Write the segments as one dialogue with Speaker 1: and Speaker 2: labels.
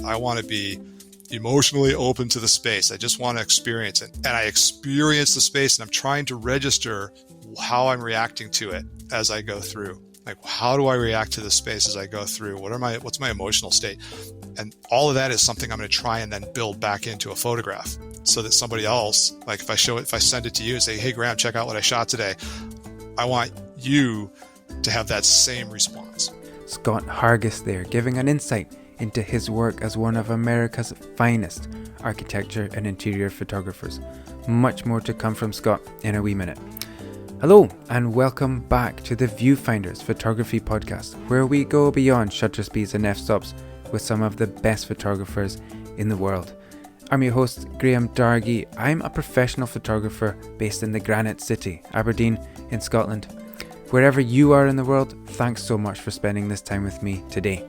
Speaker 1: I want to be emotionally open to the space. I just want to experience it. And I experience the space, and I'm trying to register how I'm reacting to it as I go through. Like, how do I react to the space as I go through? What's my emotional state? And all of that is something I'm going to try and then build back into a photograph, so that somebody else, like if I send it to you and say, hey, Graham, check out what I shot today, I want you to have that same response.
Speaker 2: Scott Hargis there, giving an insight into his work as one of America's finest architecture and interior photographers. Much more to come from Scott in a wee minute. Hello and welcome back to the Viewfinders Photography Podcast, where we go beyond shutter speeds and f-stops with some of the best photographers in the world. I'm your host, Graham Dargy. I'm a professional photographer based in the Granite City, Aberdeen in Scotland. Wherever you are in the world, thanks so much for spending this time with me today.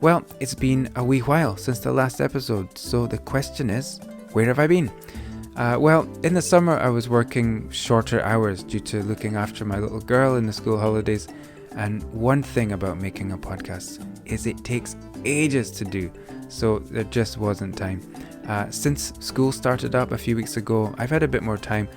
Speaker 2: Well, it's been a wee while since the last episode, so the question is, where have I been? Well, in the summer I was working shorter hours due to looking after my little girl in the school holidays, and one thing about making a podcast is it takes ages to do, so there just wasn't time. Since school started up a few weeks ago, I've had a bit more time,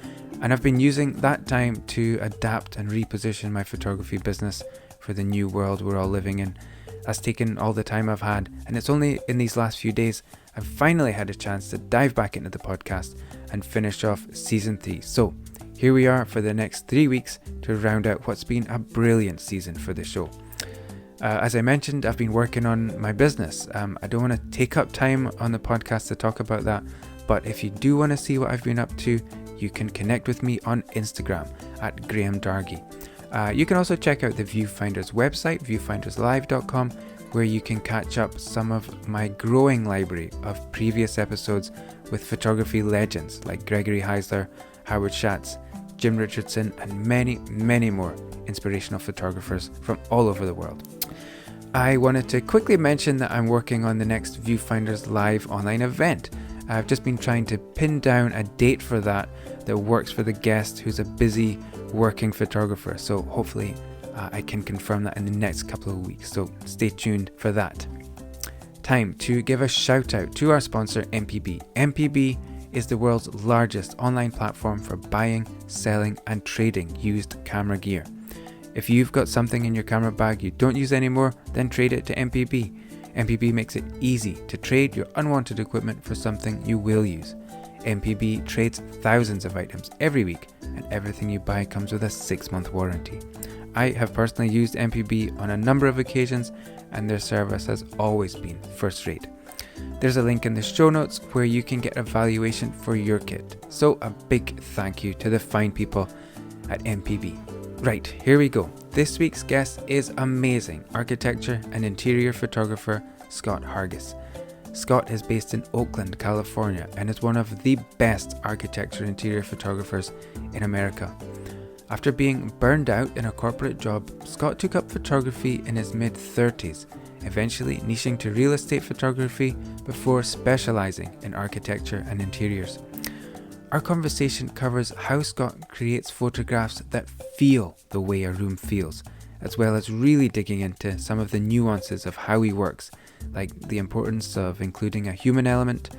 Speaker 2: and I've been using that time to adapt and reposition my photography business for the new world we're all living in. That's taken all the time I've had, and it's only in these last few days I've finally had a chance to dive back into the podcast and finish off season 3. So here we are for the next 3 weeks to round out what's been a brilliant season for the show. As I mentioned, I've been working on my business. I don't want to take up time on the podcast to talk about that, but if you do want to see what I've been up to, you can connect with me on Instagram at Graham Dargy. You can also check out the Viewfinders website, viewfinderslive.com, where you can catch up some of my growing library of previous episodes with photography legends like Gregory Heisler, Howard Schatz, Jim Richardson, and many, many more inspirational photographers from all over the world. I wanted to quickly mention that I'm working on the next Viewfinders Live online event. I've just been trying to pin down a date for that works for the guest who's a busy working photographer, so hopefully I can confirm that in the next couple of weeks, so stay tuned for that. Time to give a shout out to our sponsor MPB. MPB is the world's largest online platform for buying, selling and trading used camera gear. If you've got something in your camera bag you don't use anymore, then trade it to MPB. MPB makes it easy to trade your unwanted equipment for something you will use. MPB trades thousands of items every week, and everything you buy comes with a 6-month warranty. I have personally used MPB on a number of occasions, and their service has always been first rate. There's a link in the show notes where you can get a valuation for your kit. So a big thank you to the fine people at MPB. Right, here we go. This week's guest is amazing architecture and interior photographer Scott Hargis. Scott is based in Oakland, California, and is one of the best architecture and interior photographers in America. After being burned out in a corporate job, Scott took up photography in his mid-30s, eventually niching to real estate photography before specialising in architecture and interiors. Our conversation covers how Scott creates photographs that feel the way a room feels, as well as really digging into some of the nuances of how he works, like the importance of including a human element,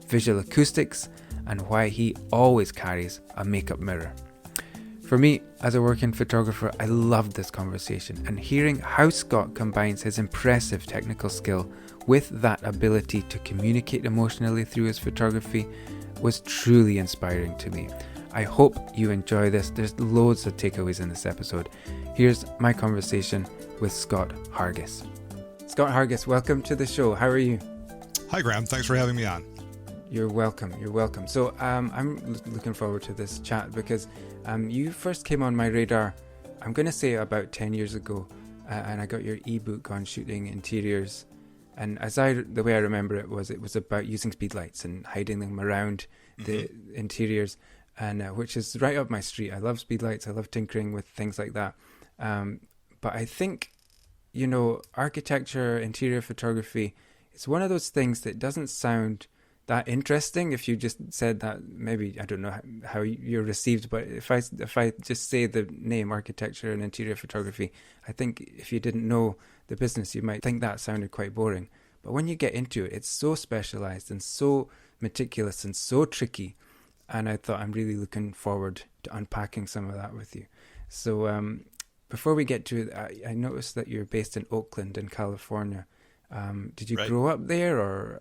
Speaker 2: visual acoustics, and why he always carries a makeup mirror. For me, as a working photographer, I loved this conversation, and hearing how Scott combines his impressive technical skill with that ability to communicate emotionally through his photography was truly inspiring to me. I hope you enjoy this. There's loads of takeaways in this episode. Here's my conversation with Scott Hargis. Scott Hargis, welcome to the show. How are you?
Speaker 1: Hi, Graham. Thanks for having me on.
Speaker 2: You're welcome. So I'm looking forward to this chat because you first came on my radar, I'm going to say about 10 years ago, and I got your ebook on shooting interiors. And the way I remember it was about using speedlights and hiding them around the interiors, and which is right up my street. I love speedlights. I love tinkering with things like that. But I think, architecture, interior photography, it's one of those things that doesn't sound that interesting if you just said that. Maybe I don't know how you're received, but if I just say the name architecture and interior photography, I think if you didn't know the business, you might think that sounded quite boring. But when you get into it, it's so specialized and so meticulous and so tricky. And I thought I'm really looking forward to unpacking some of that with you. So before we get to it, I noticed that you're based in Oakland in California. Did you grow up there, or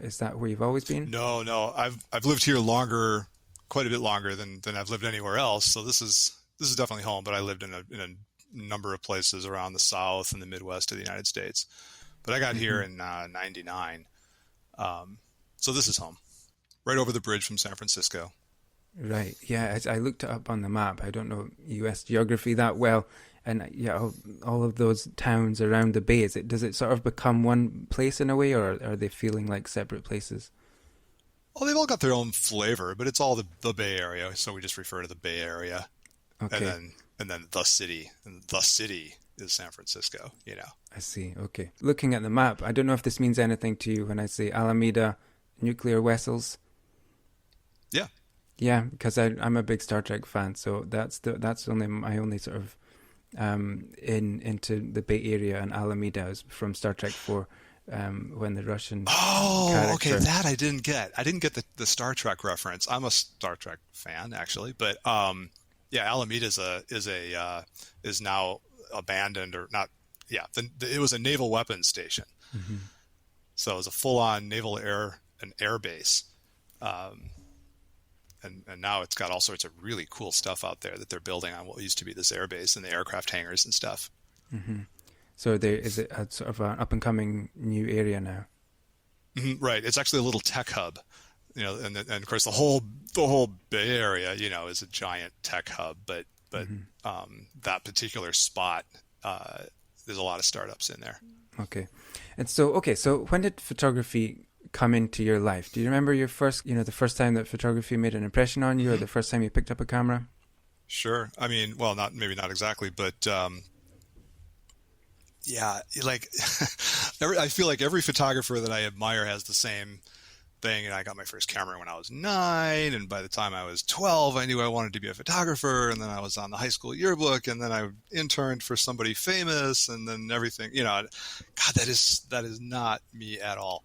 Speaker 2: is that where you've always been?
Speaker 1: No. I've lived here longer, quite a bit longer than I've lived anywhere else. So this is definitely home. But I lived in a number of places around the South and the Midwest of the United States. But I got here in '99, so this is home, right over the bridge from San Francisco.
Speaker 2: Right. Yeah, I looked it up on the map. I don't know U.S. geography that well. And yeah, all of those towns around the bay, does it sort of become one place in a way, or are they feeling like separate places?
Speaker 1: Well, they've all got their own flavor, but it's all the Bay Area, so we just refer to the Bay Area. Okay. And then the city. And the city is San Francisco,
Speaker 2: I see. Okay. Looking at the map, I don't know if this means anything to you when I say Alameda nuclear vessels.
Speaker 1: Yeah.
Speaker 2: Yeah, because I'm a big Star Trek fan, so that's only my only sort of into the Bay Area, and Alameda is from Star Trek 4, when the Russian character...
Speaker 1: okay, that I didn't get. I didn't get the Star Trek reference. I'm a Star Trek fan, actually, but yeah, Alameda is now abandoned, or not. Yeah, it was a naval weapons station, so it was a full-on naval air base. And now it's got all sorts of really cool stuff out there that they're building on what used to be this air base and the aircraft hangars and stuff.
Speaker 2: Mm-hmm. So is it a sort of an up-and-coming new area now?
Speaker 1: Mm-hmm, right. It's actually a little tech hub, and of course the whole Bay Area, is a giant tech hub. But that particular spot, there's a lot of startups in there.
Speaker 2: Okay, and so when did photography come into your life? Do you remember your first, the first time that photography made an impression on you, or the first time you picked up a camera?
Speaker 1: Sure. I mean, well, maybe not exactly, but yeah, like I feel like every photographer that I admire has the same thing. And I got my first camera when I was 9, and by the time I was 12, I knew I wanted to be a photographer. And then I was on the high school yearbook, and then I interned for somebody famous, and then everything. God, that is not me at all.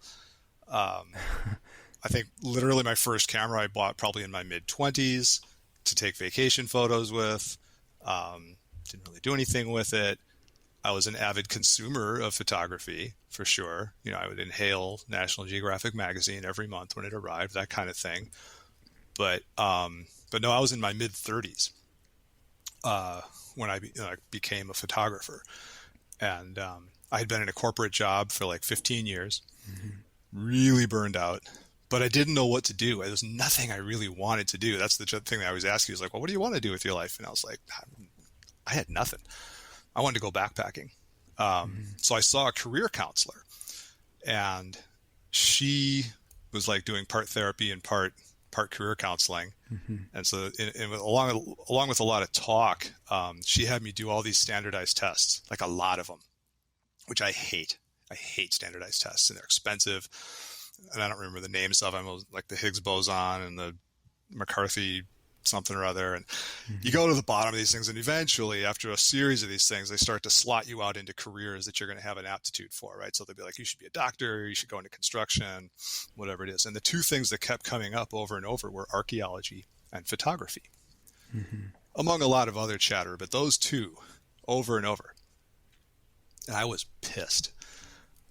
Speaker 1: I think literally my first camera I bought probably in my mid-20s to take vacation photos with. Didn't really do anything with it. I was an avid consumer of photography, for sure. I would inhale National Geographic magazine every month when it arrived, that kind of thing. But no, I was in my mid-30s when I became a photographer. And I had been in a corporate job for like 15 years. Really burned out, but I didn't know what to do. There was nothing I really wanted to do. That's the thing that I always ask you is like, well, what do you want to do with your life? And I was like, I had nothing. I wanted to go backpacking. So I saw a career counselor, and she was like doing part therapy and part career counseling. And so along with a lot of talk, she had me do all these standardized tests, like a lot of them, which I hate. I hate standardized tests, and they're expensive, and I don't remember the names of them, like the Higgs boson and the McCarthy something or other. And you go to the bottom of these things, and eventually, after a series of these things, they start to slot you out into careers that you're going to have an aptitude for, right? So they'll be like, you should be a doctor, you should go into construction, whatever it is. And the two things that kept coming up over and over were archaeology and photography, among a lot of other chatter, but those two over and over. And I was pissed.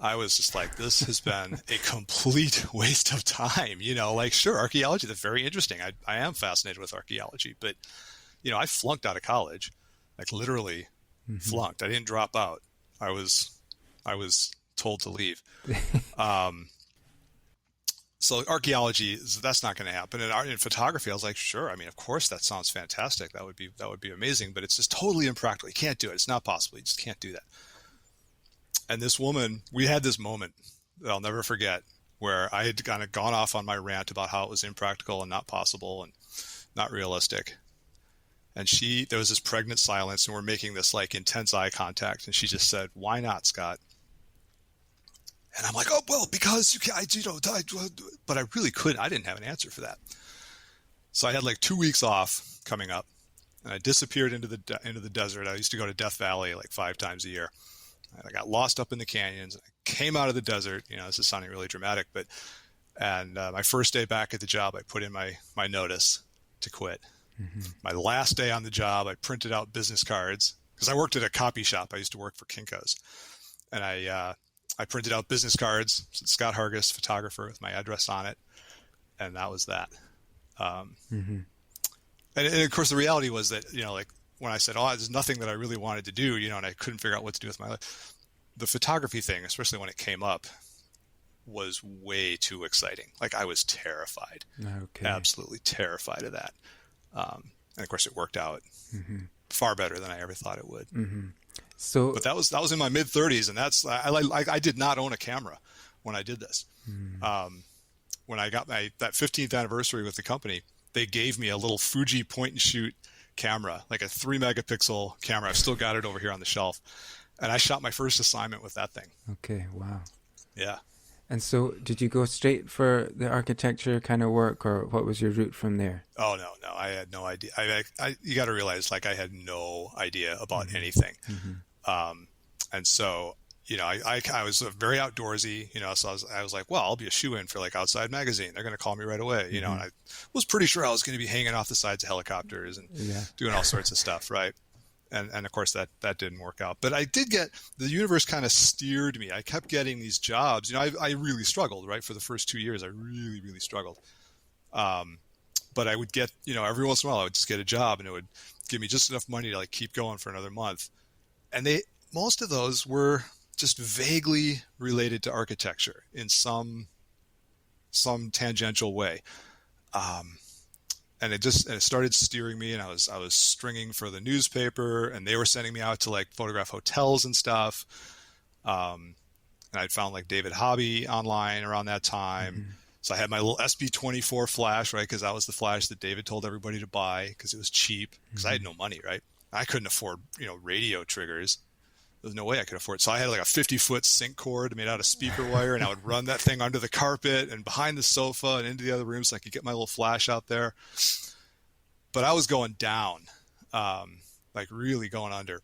Speaker 1: I was just like, this has been a complete waste of time. Sure, archaeology, that's very interesting. I am fascinated with archaeology, but, I flunked out of college, like literally flunked. I didn't drop out. I was told to leave. So archaeology, that's not going to happen. And in photography, I was like, sure. I mean, of course, that sounds fantastic. That would be amazing, but it's just totally impractical. You can't do it. It's not possible. You just can't do that. And this woman, we had this moment that I'll never forget, where I had kind of gone off on my rant about how it was impractical and not possible and not realistic. And there was this pregnant silence, and we're making this like intense eye contact. And she just said, "Why not, Scott?" And I'm like, "Oh, well, because you can't, but I really couldn't. I didn't have an answer for that." So I had like 2 weeks off coming up, and I disappeared into the desert. I used to go to Death Valley like 5 times a year. And I got lost up in the canyons. And I came out of the desert, this is sounding really dramatic, and my first day back at the job, I put in my notice to quit. My last day on the job, I printed out business cards because I worked at a copy shop. I used to work for Kinko's, and I printed out business cards, Scott Hargis, photographer, with my address on it. And that was that. And of course the reality was that, like when I said, there's nothing that I really wanted to do, and I couldn't figure out what to do with my life, the photography thing, especially when it came up, was way too exciting. Like I was terrified, absolutely terrified of that. And of course it worked out far better than I ever thought it would.
Speaker 2: So,
Speaker 1: but that was in my mid 30s, and I did not own a camera when I did this. When I got that 15th anniversary with the company, they gave me a little Fuji point and shoot camera, like a 3 megapixel camera. I've still got it over here on the shelf, and I shot my first assignment with that thing.
Speaker 2: Okay, wow.
Speaker 1: Yeah.
Speaker 2: And so did you go straight for the architecture kind of work, or what was your route from there? Oh,
Speaker 1: no, I had no idea. You got to realize, like, I had no idea about anything. And so, I was very outdoorsy, so I was like, well, I'll be a shoe-in for like Outside Magazine. They're going to call me right away, and I was pretty sure I was going to be hanging off the sides of helicopters and doing all sorts of stuff, right? And of course that didn't work out. But I did the universe kind of steered me. I kept getting these jobs. I really struggled, right? For the first 2 years, I really, really struggled. But I would get, every once in a while I would just get a job, and it would give me just enough money to like keep going for another month. And most of those were just vaguely related to architecture in some tangential way. And it started steering me, and I was stringing for the newspaper, and they were sending me out to like photograph hotels and stuff. And I'd found like David Hobby online around that time. So I had my little SB24 flash, right? Because that was the flash that David told everybody to buy because it was cheap, because I had no money, right? I couldn't afford, radio triggers. There's no way I could afford it. So I had like a 50-foot sync cord made out of speaker wire, and I would run that thing under the carpet and behind the sofa and into the other room so I could get my little flash out there. But I was going down, like really going under.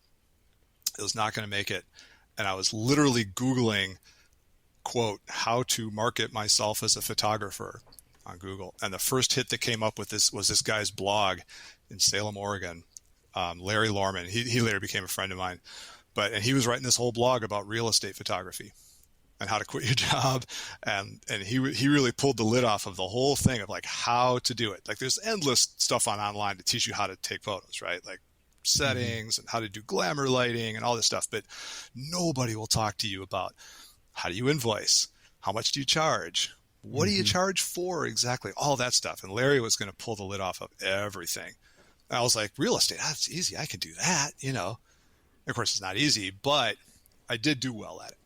Speaker 1: It was not going to make it. And I was literally Googling, quote, how to market myself as a photographer on Google. And the first hit that came up with this was this guy's blog in Salem, Oregon, Larry Lorman. He later became a friend of mine. And he was writing this whole blog about real estate photography and how to quit your job. And he really pulled the lid off of the whole thing of like how to do it. Like there's endless stuff online to teach you how to take photos, right? Like settings and how to do glamour lighting and all this stuff. But nobody will talk to you about how do you invoice? How much do you charge? What do you charge for exactly? All that stuff. And Larry was going to pull the lid off of everything. And I was like, real estate, that's easy. I can do that, Of course, it's not easy, but I did do well at it,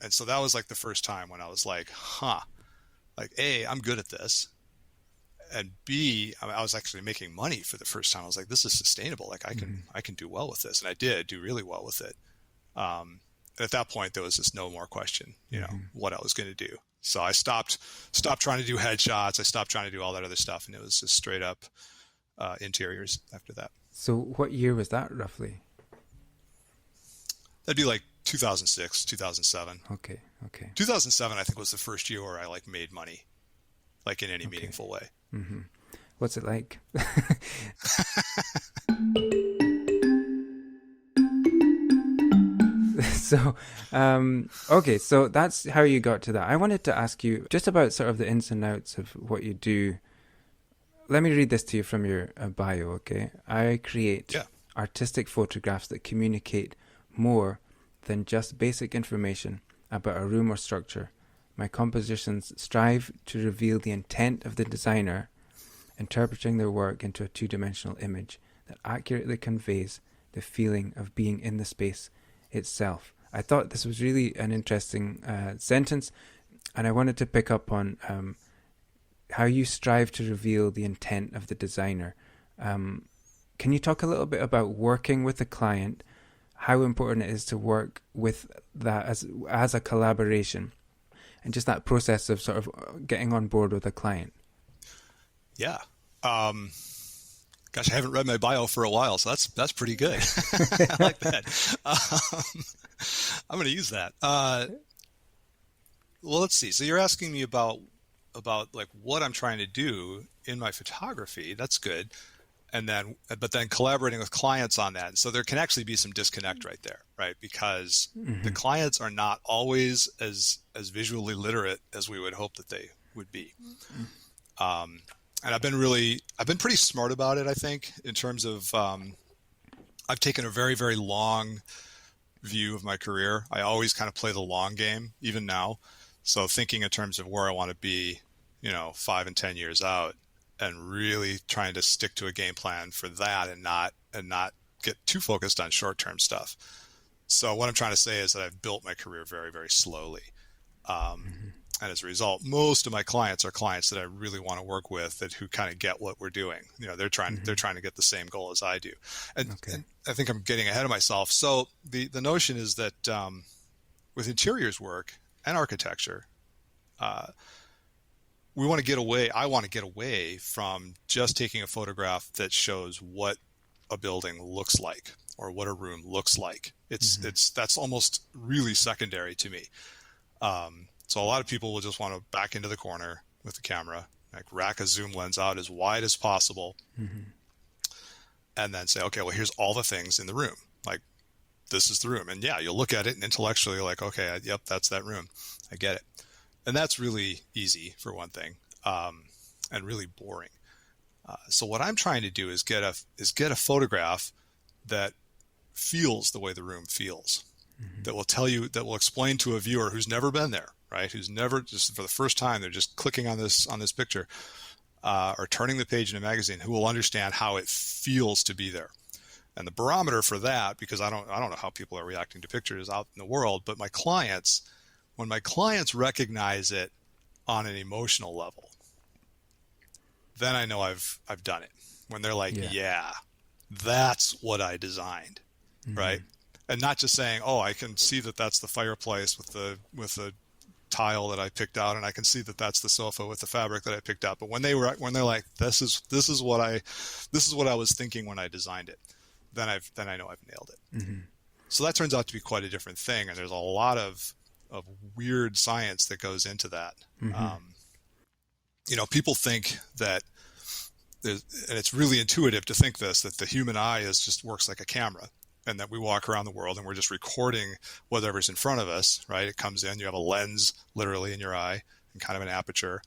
Speaker 1: And so that was like the first time when I was like, like A, I'm good at this. And B, I was actually making money for the first time. I was like, this is sustainable. Like I can do well with this. And I did do really well with it. At that point, there was just no more question, what I was going to do. So I stopped trying to do headshots. I stopped trying to do all that other stuff. And it was just straight up interiors after that.
Speaker 2: So what year was that roughly?
Speaker 1: That'd be like 2006, 2007.
Speaker 2: Okay.
Speaker 1: 2007, I think, was the first year where I like made money, like in any meaningful way.
Speaker 2: What's it like? So, so that's how you got to that. I wanted to ask you just about sort of the ins and outs of what you do. Let me read this to you from your bio, okay? I create artistic photographs that communicate more than just basic information about a room or structure. My compositions strive to reveal the intent of the designer, interpreting their work into a two-dimensional image that accurately conveys the feeling of being in the space itself. I thought this was really an interesting sentence, and I wanted to pick up on how you strive to reveal the intent of the designer. Can you talk a little bit about working with a client, how important it is to work with that as a collaboration, and just that process of sort of getting on board with a client?
Speaker 1: Yeah. Gosh, I haven't read my bio for a while, so that's pretty good. I like that. I'm going to use that. well, let's see. So you're asking me about like what I'm trying to do in my photography. That's good. But then collaborating with clients on that. So there can actually be some disconnect right there, right? Because the clients are not always as visually literate as we would hope that they would be. And I've been pretty smart about it, I think, in terms of, I've taken a very, very long view of my career. I always kind of play the long game, even now. So thinking in terms of where I want to be, 5 and 10 years out, and really trying to stick to a game plan for that and not get too focused on short-term stuff. So what I'm trying to say is that I've built my career very, very slowly. And as a result, most of my clients are clients that I really want to work with, who kind of get what we're doing. They're trying to get the same goal as I do. And I think I'm getting ahead of myself. So the notion is that with interiors work and architecture, I want to get away from just taking a photograph that shows what a building looks like or what a room looks like. That's almost really secondary to me. So a lot of people will just want to back into the corner with the camera, like rack a zoom lens out as wide as possible, and then say, okay, well, here's all the things in the room. Like, this is the room. And yeah, you'll look at it and intellectually like, okay, yep, that's that room. I get it. And that's really easy, for one thing, and really boring. So what I'm trying to do is get a photograph that feels the way the room feels, that will explain to a viewer who's never been there, right? Who's never, just for the first time, they're just clicking on this picture, or turning the page in a magazine, who will understand how it feels to be there. And the barometer for that, because I don't know how people are reacting to pictures out in the world, but when my clients recognize it on an emotional level, then I know I've done it. When they're like, yeah, that's what I designed, right? And not just saying, oh, I can see that that's the fireplace with the tile that I picked out, and I can see that that's the sofa with the fabric that I picked out. But when they're like, this is what I was thinking when I designed it, then I know I've nailed it. So that turns out to be quite a different thing, and there's a lot of weird science that goes into that. People think that, and it's really intuitive to think this, that the human eye just works like a camera, and that we walk around the world and we're just recording whatever's in front of us, right? It comes in, you have a lens literally in your eye and kind of an aperture.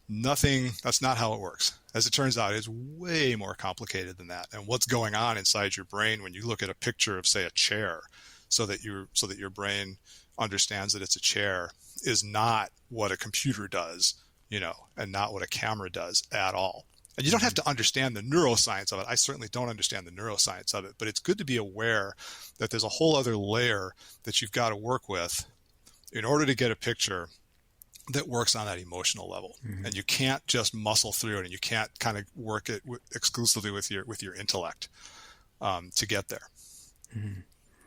Speaker 1: That's not how it works. As it turns out, it's way more complicated than that. And what's going on inside your brain when you look at a picture of, say, a chair, so that your brain understands that it's a chair, is not what a computer does, and not what a camera does at all. And you don't have to understand the neuroscience of it. I certainly don't understand the neuroscience of it, but it's good to be aware that there's a whole other layer that you've got to work with in order to get a picture that works on that emotional level. And you can't just muscle through it, and you can't kind of work it exclusively with your intellect to get there.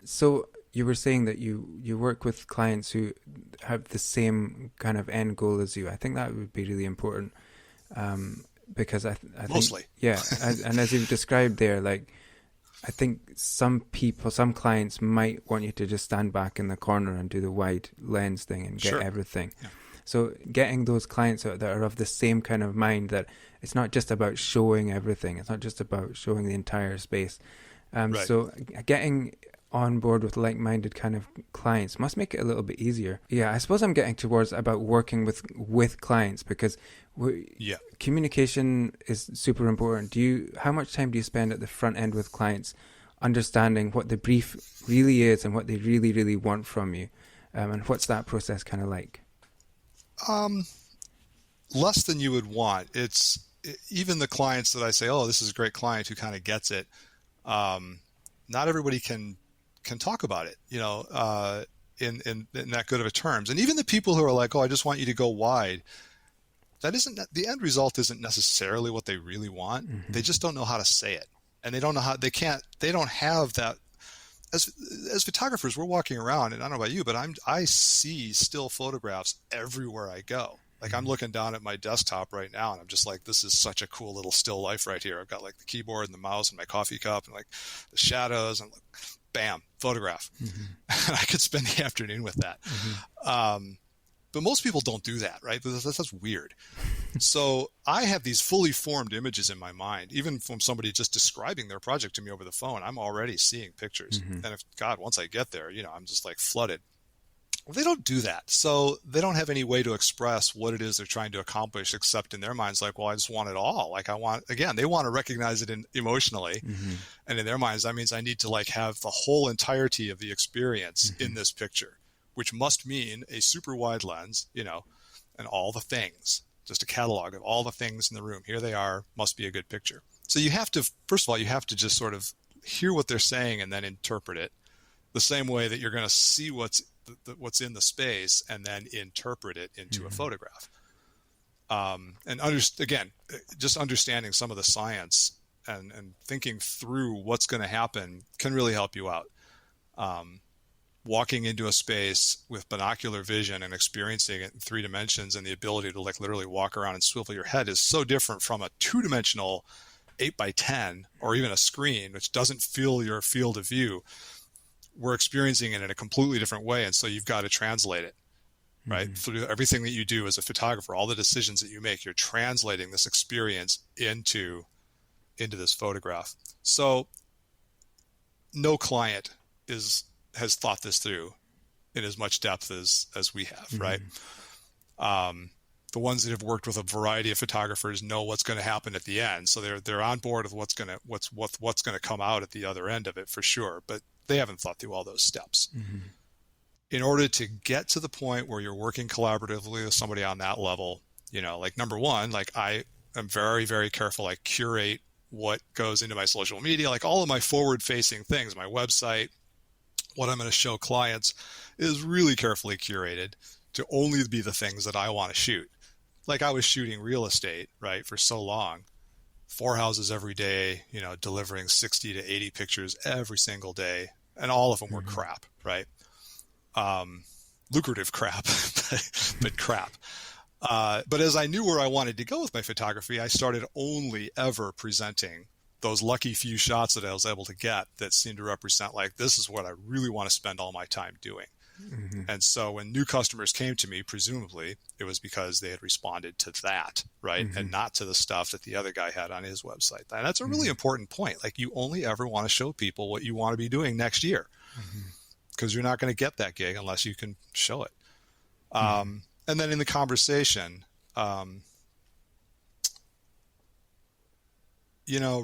Speaker 2: So you were saying that you work with clients who have the same kind of end goal as you. I think that would be really important, because I
Speaker 1: mostly
Speaker 2: think, yeah, and as you've described there, like, I think some clients might want you to just stand back in the corner and do the wide lens thing and get everything. Yeah. So getting those clients that are of the same kind of mind, that it's not just about showing everything, it's not just about showing the entire space. Right. So getting on board with like-minded kind of clients must make it a little bit easier. Yeah, I suppose I'm getting towards about working with clients, because communication is super important. How much time do you spend at the front end with clients, understanding what the brief really is and what they really, really want from you? And what's that process kind of like?
Speaker 1: Less than you would want. Even the clients that I say, oh, this is a great client who kind of gets it. Not everybody can talk about it, in that good of a terms. And even the people who are like, oh, I just want you to go wide, the end result isn't necessarily what they really want. They just don't know how to say it. And they don't have that. As photographers, we're walking around, and I don't know about you, but I see still photographs everywhere I go. Like, I'm looking down at my desktop right now, and I'm just like, this is such a cool little still life right here. I've got like the keyboard and the mouse and my coffee cup and like the shadows and bam, photograph. And I could spend the afternoon with that. But most people don't do that, right? That's weird. So I have these fully formed images in my mind, even from somebody just describing their project to me over the phone. I'm already seeing pictures. And once I get there, I'm just like flooded. Well, they don't do that. So they don't have any way to express what it is they're trying to accomplish, except in their minds, like, well, I just want it all. Like they want to recognize it emotionally. And in their minds, that means I need to like have the whole entirety of the experience in this picture, which must mean a super wide lens, and all the things, just a catalog of all the things in the room. Here they are, must be a good picture. So you have to, first of all, you have to just sort of hear what they're saying and then interpret it the same way that you're going to see what's in the space and then interpret it into a photograph. Again, just understanding some of the science and thinking through what's going to happen can really help you out. Walking into a space with binocular vision and experiencing it in 3 dimensions and the ability to like literally walk around and swivel your head is so different from a 2-dimensional 8x10 or even a screen, which doesn't fill your field of view. We're experiencing it in a completely different way. And so you've got to translate it, right? Through everything that you do as a photographer, all the decisions that you make, you're translating this experience into this photograph. So no client has thought this through in as much depth as we have, right? The ones that have worked with a variety of photographers know what's going to happen at the end. So they're on board with what's going to come out at the other end of it for sure. But they haven't thought through all those steps. In order to get to the point where you're working collaboratively with somebody on that level, like number one, like I am very, very careful. I curate what goes into my social media, like all of my forward facing things, my website, what I'm going to show clients is really carefully curated to only be the things that I want to shoot. Like I was shooting real estate, right, for so long, 4 houses every day, delivering 60 to 80 pictures every single day. And all of them were crap, right? Lucrative crap, but crap. But as I knew where I wanted to go with my photography, I started only ever presenting those lucky few shots that I was able to get that seemed to represent like, this is what I really want to spend all my time doing. And so when new customers came to me, presumably it was because they had responded to that, right? And not to the stuff that the other guy had on his website. And that's a really important point. Like you only ever want to show people what you want to be doing next year because you're not going to get that gig unless you can show it. And then in the conversation,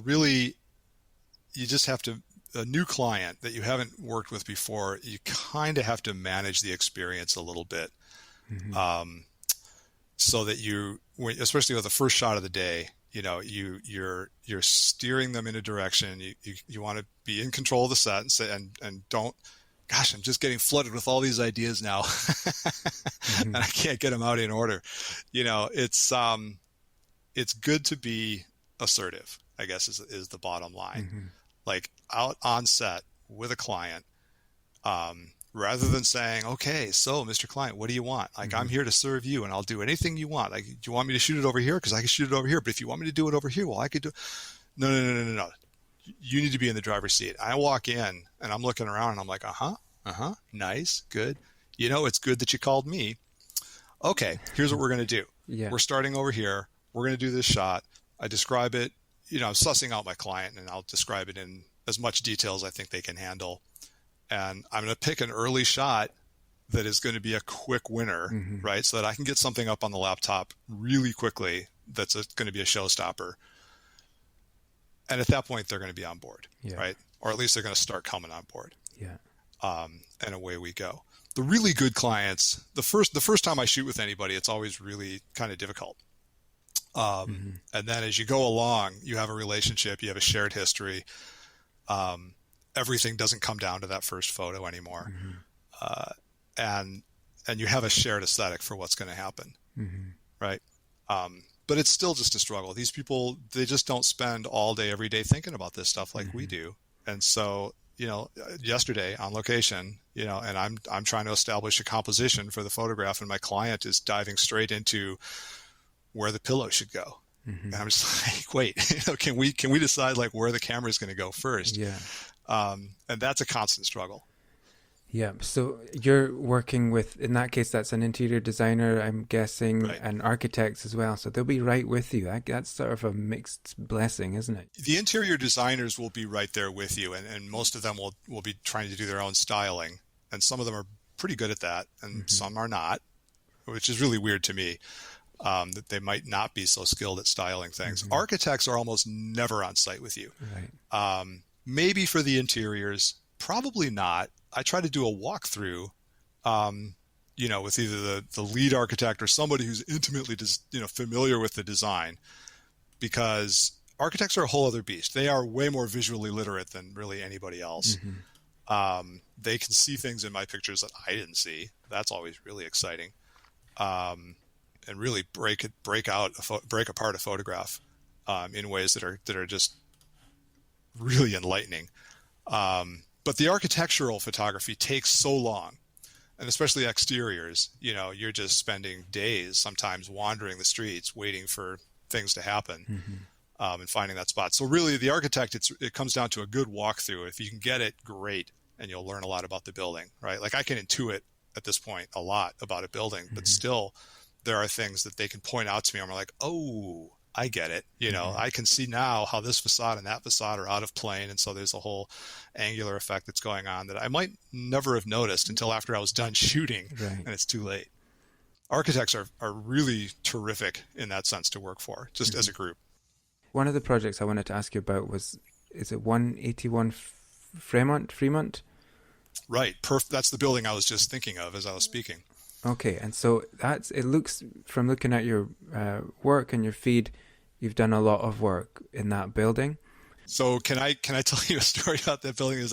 Speaker 1: really you just have to, a new client that you haven't worked with before, you kind of have to manage the experience a little bit. So that especially with the first shot of the day, you're steering them in a direction. You want to be in control of the set and don't, gosh, I'm just getting flooded with all these ideas now and I can't get them out in order. It's good to be assertive, I guess is the bottom line. Like out on set with a client, rather than saying, okay, so Mr. Client, what do you want? Like, I'm here to serve you and I'll do anything you want. Like, do you want me to shoot it over here? Because I can shoot it over here. But if you want me to do it over here, well, I could do. No. You need to be in the driver's seat. I walk in and I'm looking around and I'm like, nice, good. It's good that you called me. Okay, here's what we're going to do. We're starting over here. We're going to do this shot. I describe it. I'm sussing out my client and I'll describe it in as much detail as I think they can handle. And I'm going to pick an early shot that is going to be a quick winner, right? So that I can get something up on the laptop really quickly that's going to be a showstopper. And at that point, they're going to be on board, right? Or at least they're going to start coming on board. And away we go. The really good clients, the first time I shoot with anybody, it's always really kind of difficult. And then as you go along, you have a relationship, you have a shared history. Everything doesn't come down to that first photo anymore. And you have a shared aesthetic for what's going to happen. Right. But it's still just a struggle. These people, they just don't spend all day, every day thinking about this stuff like we do. And so, yesterday on location, and I'm trying to establish a composition for the photograph and my client is diving straight into where the pillow should go. And I'm just like, wait, can we decide like where the camera is going to go first? And that's a constant struggle.
Speaker 2: Yeah. So you're working with, in that case, that's an interior designer, I'm guessing,
Speaker 1: Right.
Speaker 2: and architects as well. So they'll be right with you. That's sort of a mixed blessing, isn't it?
Speaker 1: The interior designers will be right there with you, and most of them will be trying to do their own styling. And some of them are pretty good at that, and some are not, which is really weird to me, that they might not be so skilled at styling things. Architects are almost never on site with you.
Speaker 2: Right.
Speaker 1: Maybe for the interiors, probably not. I try to do a walkthrough, with either the lead architect or somebody who's intimately, familiar with the design, because architects are a whole other beast. They are way more visually literate than really anybody else. They can see things in my pictures that I didn't see. That's always really exciting, and really break apart a photograph in ways that are just really enlightening. But the architectural photography takes so long, and especially exteriors, you're just spending days sometimes wandering the streets waiting for things to happen, and finding that spot. So really the architect, it comes down to a good walkthrough. If you can get it, great. And you'll learn a lot about the building, right? Like I can intuit at this point a lot about a building, but still there are things that they can point out to me. And I'm like, oh, I get it. I can see now how this facade and that facade are out of plane. And so there's a whole angular effect that's going on that I might never have noticed until after I was done shooting, and it's too late. Architects are really terrific in that sense to work for, just as a group.
Speaker 2: One of the projects I wanted to ask you about is it 181 Fremont?
Speaker 1: Right. That's the building I was just thinking of as I was speaking.
Speaker 2: Okay, and so it looks, from looking at your work and your feed, you've done a lot of work in that building.
Speaker 1: So can I tell you a story about that building? This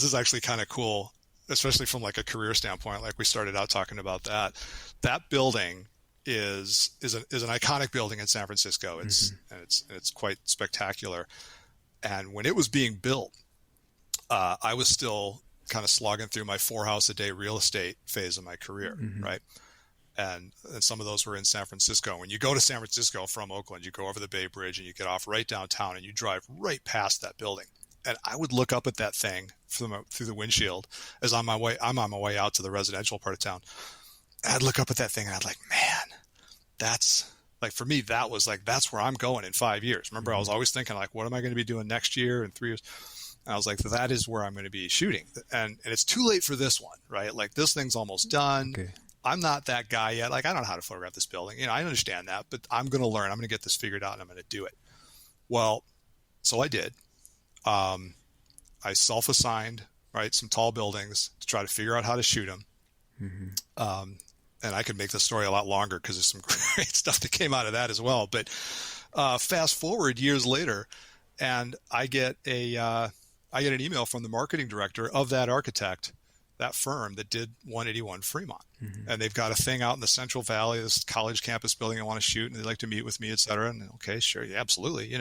Speaker 1: is actually kind of cool, especially from like a career standpoint. Like we started out talking about that. That building is an iconic building in San Francisco. It's quite spectacular. And when it was being built, I was still kind of slogging through my 4-house-a-day real estate phase of my career, right? And some of those were in San Francisco. When you go to San Francisco from Oakland, you go over the Bay Bridge and you get off right downtown and you drive right past that building. And I would look up at that thing through the windshield as I'm on my way out to the residential part of town. And I'd look up at that thing and I'd like, man, that's like, for me, that was like, that's where I'm going in 5 years. Remember, I was always thinking like, what am I going to be doing next year and 3 years? And I was like, that is where I'm going to be shooting. And it's too late for this one, right? Like this thing's almost done. Okay. I'm not that guy yet. Like, I don't know how to photograph this building. I understand that, but I'm going to learn. I'm going to get this figured out and I'm going to do it. Well, so I did. I self-assigned, right, some tall buildings to try to figure out how to shoot them. And I could make the story a lot longer because there's some great stuff that came out of that as well. But fast forward years later, and I get an email from the marketing director of that architect, that firm that did 181 Fremont. And they've got a thing out in the Central Valley, this college campus building I want to shoot, and they'd like to meet with me, et cetera. And okay, sure, yeah, absolutely,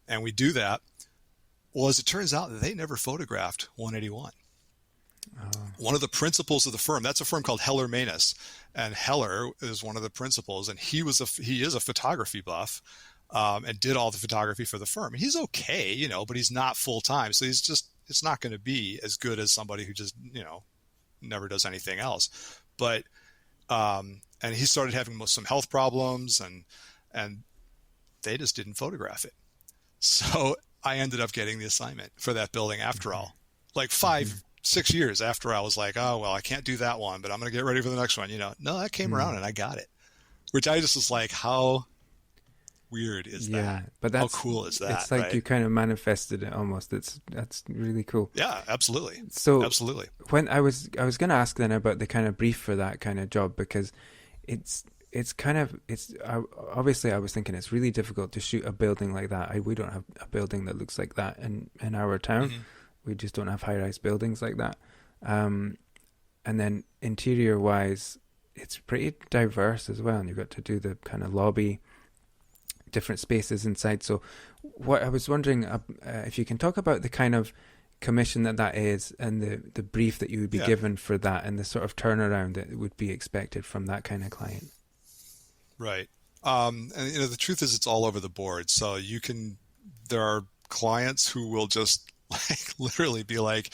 Speaker 1: and we do that. Well, as it turns out, they never photographed 181. One of the principals of the firm, that's a firm called Heller Manus, and Heller is one of the principals, and he is a photography buff, and did all the photography for the firm. And he's okay, but he's not full time, so it's not going to be as good as somebody who just never does anything else. But and he started having some health problems, and they just didn't photograph it. So I ended up getting the assignment for that building after all, like 5-6 years after I was like, oh, well, I can't do that one, but I'm going to get ready for the next one. No, that came around and I got it, which I just was like, how weird is that?
Speaker 2: But
Speaker 1: how cool is that?
Speaker 2: It's like,
Speaker 1: right?
Speaker 2: You kind of manifested it almost. That's really cool.
Speaker 1: Yeah, absolutely.
Speaker 2: So
Speaker 1: absolutely.
Speaker 2: When I was going to ask then about the kind of brief for that kind of job, because obviously I was thinking it's really difficult to shoot a building like that. We don't have a building that looks like that in our town. We just don't have high-rise buildings like that. And then interior-wise, it's pretty diverse as well. And you've got to do the kind of lobby, different spaces inside. So what I was wondering, if you can talk about the kind of commission that is, and the brief that you would be given for that, and the sort of turnaround that would be expected from that kind of client.
Speaker 1: Right. And the truth is it's all over the board. So there are clients who will just like literally be like,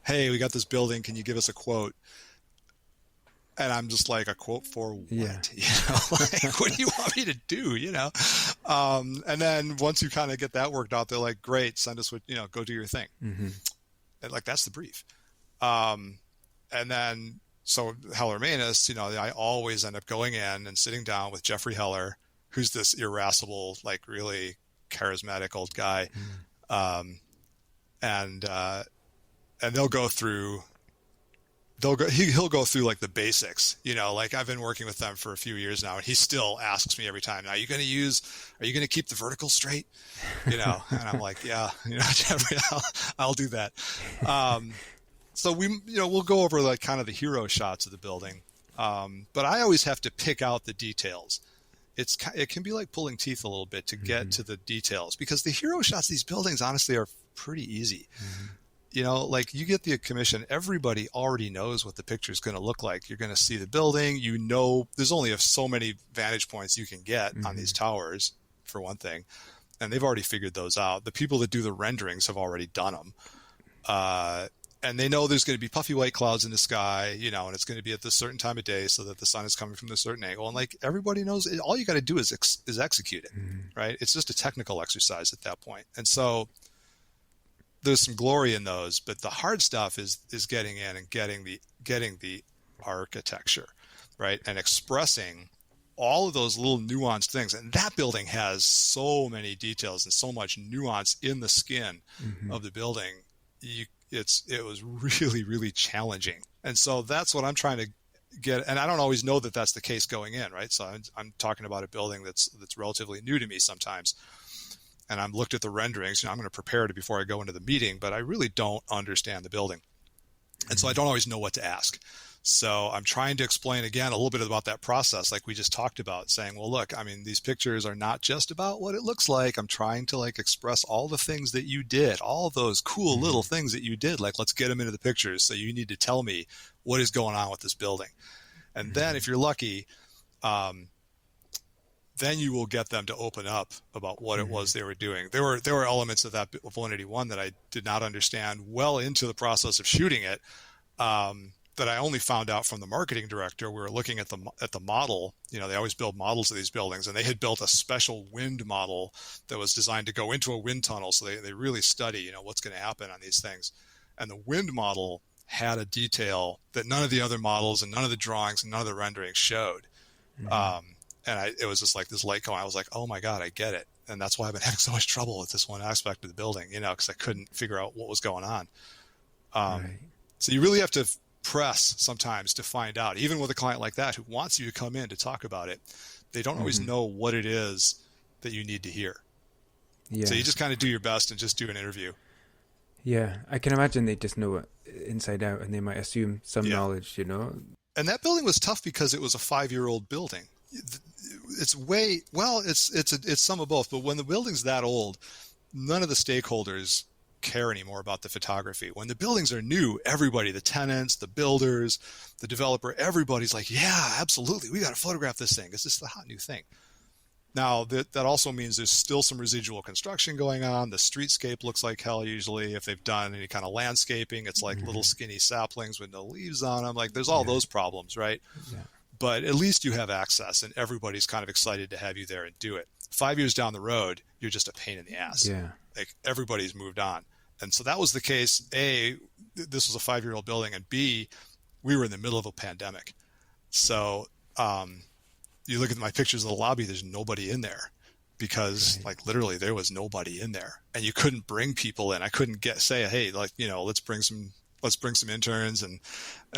Speaker 1: hey, we got this building, can you give us a quote? And I'm just like, a quote for what?
Speaker 2: Yeah.
Speaker 1: You know, like, what do you want me to do? You know? And then once you kind of get that worked out, they're like, great, send us what, you know, go do your thing.
Speaker 2: Mm-hmm.
Speaker 1: And like, that's the brief. And then, so Heller Manus, you know, I always end up going in and sitting down with Jeffrey Heller, who's this irascible, like really charismatic old guy. Mm. And they'll go through, he'll go through like the basics, you know, like I've been working with them for a few years now, and he still asks me every time, are you going to keep the vertical straight? You know, and I'm like, yeah, you know, Jeffrey, I'll do that. So we'll go over like kind of the hero shots of the building. But I always have to pick out the details. It can be like pulling teeth a little bit to get to the details, because the hero shots of these buildings honestly are pretty easy. You know, like you get the commission, everybody already knows what the picture is going to look like. You're going to see the building, you know, there's only so many vantage points you can get on these towers, for one thing. And they've already figured those out. The people that do the renderings have already done them. And they know there's going to be puffy white clouds in the sky, you know, and it's going to be at this certain time of day so that the sun is coming from a certain angle. And like everybody knows, all you got to do is execute it, right? It's just a technical exercise at that point. And so there's some glory in those, but the hard stuff is getting in and getting the architecture, right? And expressing all of those little nuanced things. And that building has so many details and so much nuance in the skin of the building. It was really, really challenging. And so that's what I'm trying to get. And I don't always know that that's the case going in, right? So I'm talking about a building that's relatively new to me sometimes. And I'm looked at the renderings, you know, I'm going to prepare it before I go into the meeting, but I really don't understand the building. And so I don't always know what to ask. So I'm trying to explain again a little bit about that process, like we just talked about, saying, well, look, I mean, these pictures are not just about what it looks like. I'm trying to like express all the things that you did, all those cool little things that you did. Like, let's get them into the pictures. So you need to tell me what is going on with this building. And then if you're lucky, then you will get them to open up about what it was they were doing. There were elements of 181 that I did not understand well into the process of shooting it, that I only found out from the marketing director. We were looking at the model. You know, they always build models of these buildings, and they had built a special wind model that was designed to go into a wind tunnel. So they really study, you know, what's going to happen on these things. And the wind model had a detail that none of the other models and none of the drawings and none of the renderings showed. And it was just like this light going. I was like, oh my God, I get it. And that's why I've been having so much trouble with this one aspect of the building, you know, because I couldn't figure out what was going on. So you really have to press sometimes to find out, even with a client like that who wants you to come in to talk about it. They don't always know what it is that you need to hear. Yeah. So you just kind of do your best and just do an interview.
Speaker 2: Yeah, I can imagine they just know it inside out, and they might assume some knowledge, you know.
Speaker 1: And that building was tough because it was a 5-year-old building. It's it's some of both, but when the building's that old, none of the stakeholders care anymore about the photography. When the buildings are new, everybody, the tenants, the builders, the developer, everybody's like, yeah, absolutely, we got to photograph this thing. It's just the hot new thing. Now, that also means there's still some residual construction going on. The streetscape looks like hell usually. If they've done any kind of landscaping, it's like little skinny saplings with no leaves on them. Like, there's all those problems, right? Yeah. But at least you have access, and everybody's kind of excited to have you there and do it. 5 years down the road, you're just a pain in the ass. Yeah. Like, everybody's moved on. And so that was the case. A, this was a 5-year-old building, and B, we were in the middle of a pandemic. So you look at my pictures of the lobby, there's nobody in there because like literally there was nobody in there, and you couldn't bring people in. I couldn't say, hey, like, you know, let's bring some interns and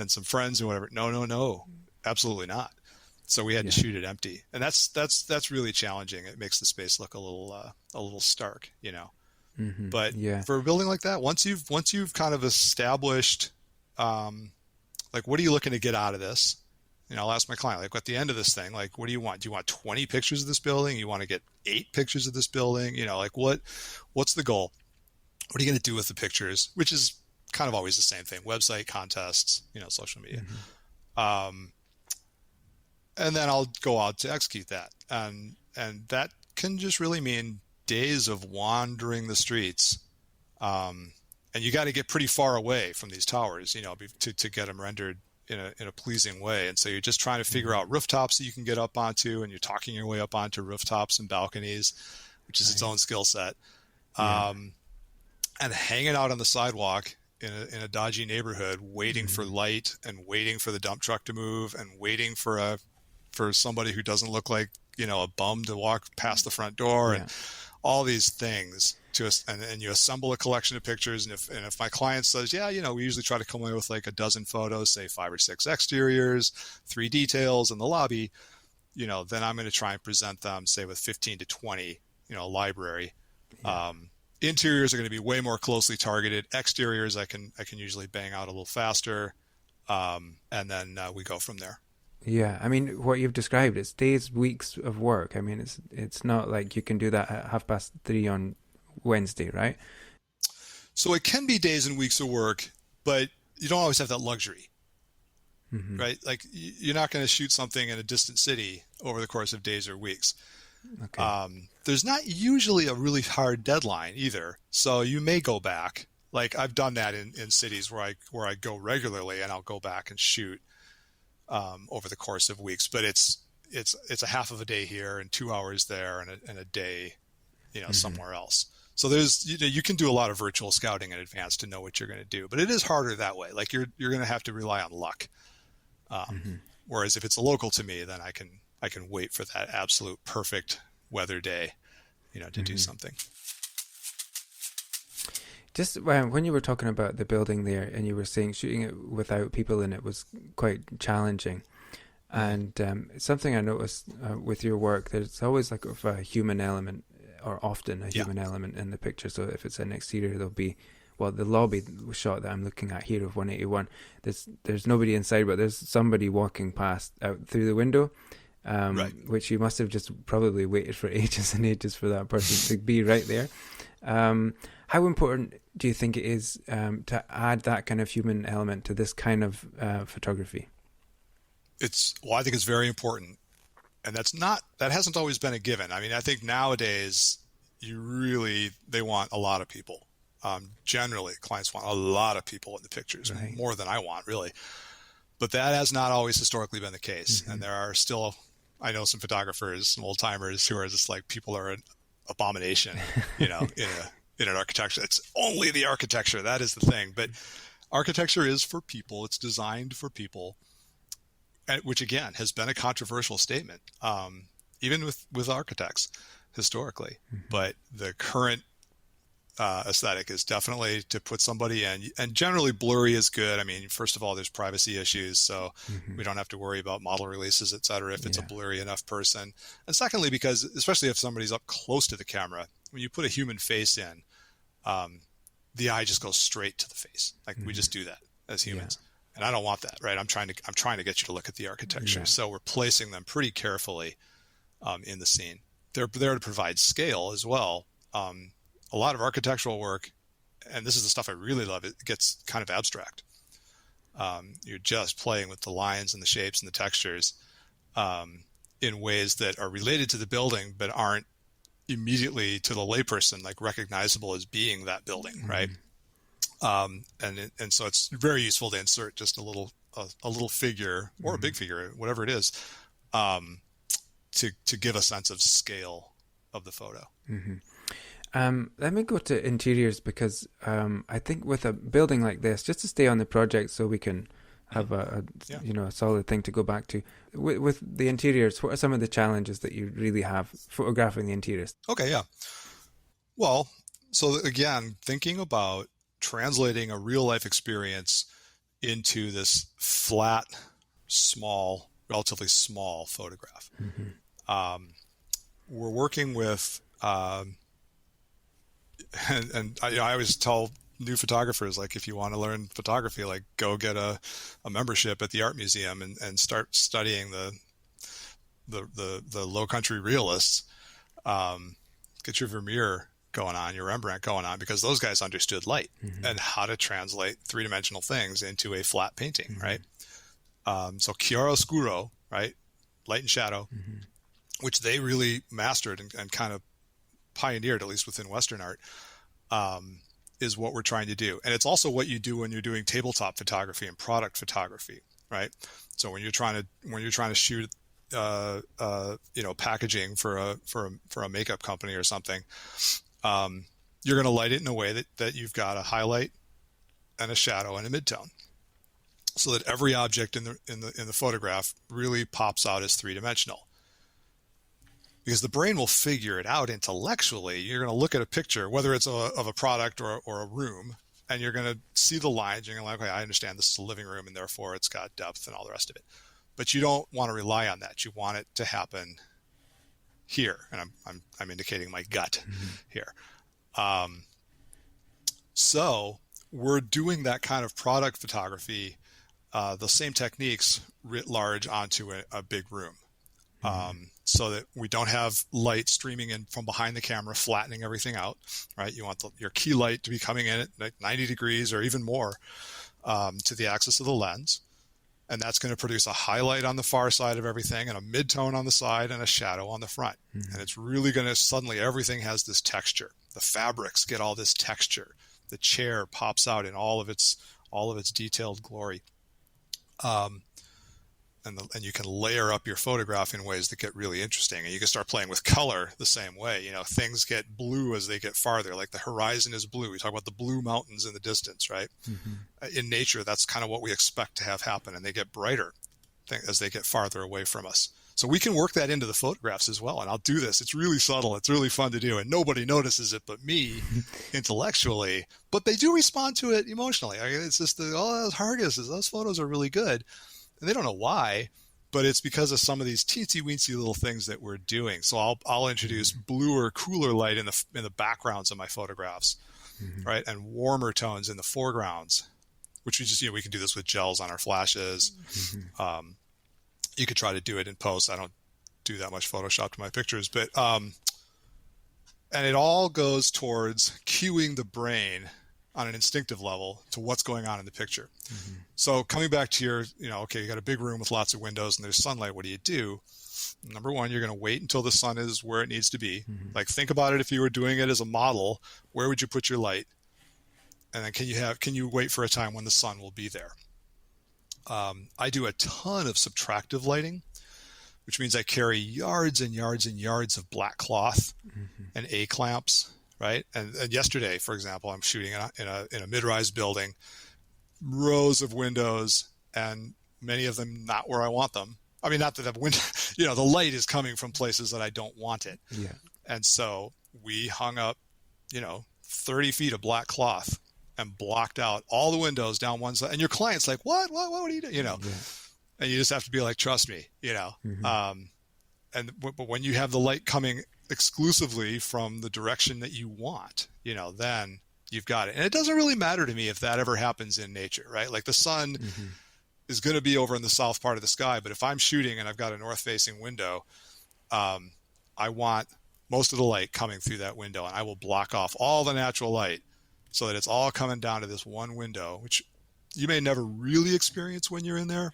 Speaker 1: some friends and whatever. No, absolutely not. So we had to shoot it empty, and that's really challenging. It makes the space look a little stark, you know. But for a building like that, once you've kind of established, like, what are you looking to get out of this? You know, I'll ask my client, like, at the end of this thing, like, what do you want? Do you want 20 pictures of this building? You want to get 8 pictures of this building? You know, like, what's the goal? What are you going to do with the pictures? Which is kind of always the same thing: website, contests, you know, social media. And then I'll go out to execute that, and that can just really mean days of wandering the streets, And you got to get pretty far away from these towers, to get them rendered in a pleasing way. And so you're just trying to figure out rooftops that you can get up onto, and you're talking your way up onto rooftops and balconies, which is its own skill set. And hanging out on the sidewalk in a dodgy neighborhood, waiting for light and waiting for the dump truck to move and waiting for somebody who doesn't look like, a bum to walk past the front door, and all these things and you assemble a collection of pictures. And if my client says, we usually try to come away with like a dozen photos, say 5 or 6 exteriors, 3 details in the lobby, then I'm going to try and present them, say, with 15 to 20, library. Interiors are going to be way more closely targeted. Exteriors, I can usually bang out a little faster. And then we go from there.
Speaker 2: Yeah, I mean, what you've described, it's days, weeks of work. I mean, it's not like you can do that at 3:30 on Wednesday, right?
Speaker 1: So it can be days and weeks of work, but you don't always have that luxury, right? Like you're not going to shoot something in a distant city over the course of days or weeks. Okay. There's not usually a really hard deadline either. So you may go back. Like I've done that in cities where I go regularly, and I'll go back and shoot over the course of weeks. But it's a half of a day here and 2 hours there and a day, somewhere else. So there's, you can do a lot of virtual scouting in advance to know what you're going to do, but it is harder that way. Like you're going to have to rely on luck. Whereas if it's local to me, then I can wait for that absolute perfect weather day, to do something.
Speaker 2: Just when you were talking about the building there, and you were saying shooting it without people in it was quite challenging. And something I noticed with your work, there's always like a human element, or often a human element in the picture. So if it's an exterior, there'll be, the lobby shot that I'm looking at here of 181, there's nobody inside, but there's somebody walking past out through the window, which you must have just probably waited for ages and ages for that person to be right there. How important do you think it is to add that kind of human element to this kind of photography?
Speaker 1: I think it's very important. And that hasn't always been a given. I mean, I think nowadays they want a lot of people. Generally, clients want a lot of people in the pictures, more than I want, really. But that has not always historically been the case. And there are still, I know some photographers, some old timers who are just like, people are an abomination, in an architecture. It's only the architecture. That is the thing. But architecture is for people. It's designed for people. Which again has been a controversial statement, even with architects historically. But the current aesthetic is definitely to put somebody in, and generally blurry is good. I mean, first of all, there's privacy issues, so we don't have to worry about model releases, et cetera, if it's a blurry enough person. And secondly, because especially if somebody's up close to the camera, when you put a human face in, the eye just goes straight to the face. Like we just do that as humans. Yeah. And I don't want that, right? I'm trying to get you to look at the architecture. Yeah. So we're placing them pretty carefully in the scene. They're there to provide scale as well. A lot of architectural work, and this is the stuff I really love, it gets kind of abstract. You're just playing with the lines and the shapes and the textures in ways that are related to the building, but aren't immediately to the layperson like recognizable as being that building, right? And so it's very useful to insert just a little figure or a big figure, whatever it is, to give a sense of scale of the photo.
Speaker 2: Let me go to interiors, because I think with a building like this, just to stay on the project so we can have a solid thing to go back to. With the interiors, what are some of the challenges that you really have photographing the interiors?
Speaker 1: Okay, yeah. Well, so again, thinking about translating a real life experience into this flat, small, relatively small photograph. We're working with, and I always tell new photographers, like, if you want to learn photography, like, go get a membership at the art museum and start studying the low country realists. Get your Vermeer going on, your Rembrandt going on, because those guys understood light and how to translate three-dimensional things into a flat painting, right? So chiaroscuro, right? Light and shadow, which they really mastered and kind of pioneered, at least within Western art. is what we're trying to do. And it's also what you do when you're doing tabletop photography and product photography, right? So when you're trying to shoot, packaging for a makeup company or something, you're going to light it in a way that you've got a highlight and a shadow and a midtone, so that every object in the photograph really pops out as three-dimensional. Because the brain will figure it out intellectually. You're going to look at a picture, whether it's of a product or a room, and you're going to see the lines. You're going to like, okay, I understand this is a living room, and therefore it's got depth and all the rest of it. But you don't want to rely on that. You want it to happen here, and I'm indicating my gut here. So we're doing that kind of product photography, the same techniques writ large onto a big room. So that we don't have light streaming in from behind the camera, flattening everything out, right? You want your key light to be coming in at like 90 degrees or even more to the axis of the lens. And that's going to produce a highlight on the far side of everything and a midtone on the side and a shadow on the front. And it's really going to, suddenly everything has this texture. The fabrics get all this texture. The chair pops out in all of its detailed glory. And you can layer up your photograph in ways that get really interesting. And you can start playing with color the same way. Things get blue as they get farther, like the horizon is blue. We talk about the blue mountains in the distance, right? In nature, that's kind of what we expect to have happen. And they get brighter as they get farther away from us. So we can work that into the photographs as well. And I'll do this. It's really subtle. It's really fun to do. And nobody notices it but me intellectually. But they do respond to it emotionally. It's just, those Hargis, those photos are really good. And they don't know why, but it's because of some of these teensy-weensy little things that we're doing. So I'll introduce bluer, cooler light in the backgrounds of my photographs, right? And warmer tones in the foregrounds, which we can do this with gels on our flashes. You could try to do it in post. I don't do that much Photoshop to my pictures, but and it all goes towards cueing the brain on an instinctive level to what's going on in the picture. So coming back to your, okay, you got a big room with lots of windows and there's sunlight. What do? Number one, you're going to wait until the sun is where it needs to be. Like, think about it. If you were doing it as a model, where would you put your light? And then can you wait for a time when the sun will be there? I do a ton of subtractive lighting, which means I carry yards and yards and yards of black cloth and A-clamps. Right. And yesterday, for example, I'm shooting in a mid-rise building, rows of windows, and many of them not where I want them. I mean, not that the window, the light is coming from places that I don't want it. Yeah. And so we hung up, 30 feet of black cloth and blocked out all the windows down one side. And your client's like, what are you doing? Yeah. And you just have to be like, trust me, but when you have the light coming exclusively from the direction that you want, then you've got it. And it doesn't really matter to me if that ever happens in nature, right? Like the sun is going to be over in the south part of the sky, but if I'm shooting and I've got a north facing window, I want most of the light coming through that window, and I will block off all the natural light so that it's all coming down to this one window, which you may never really experience when you're in there,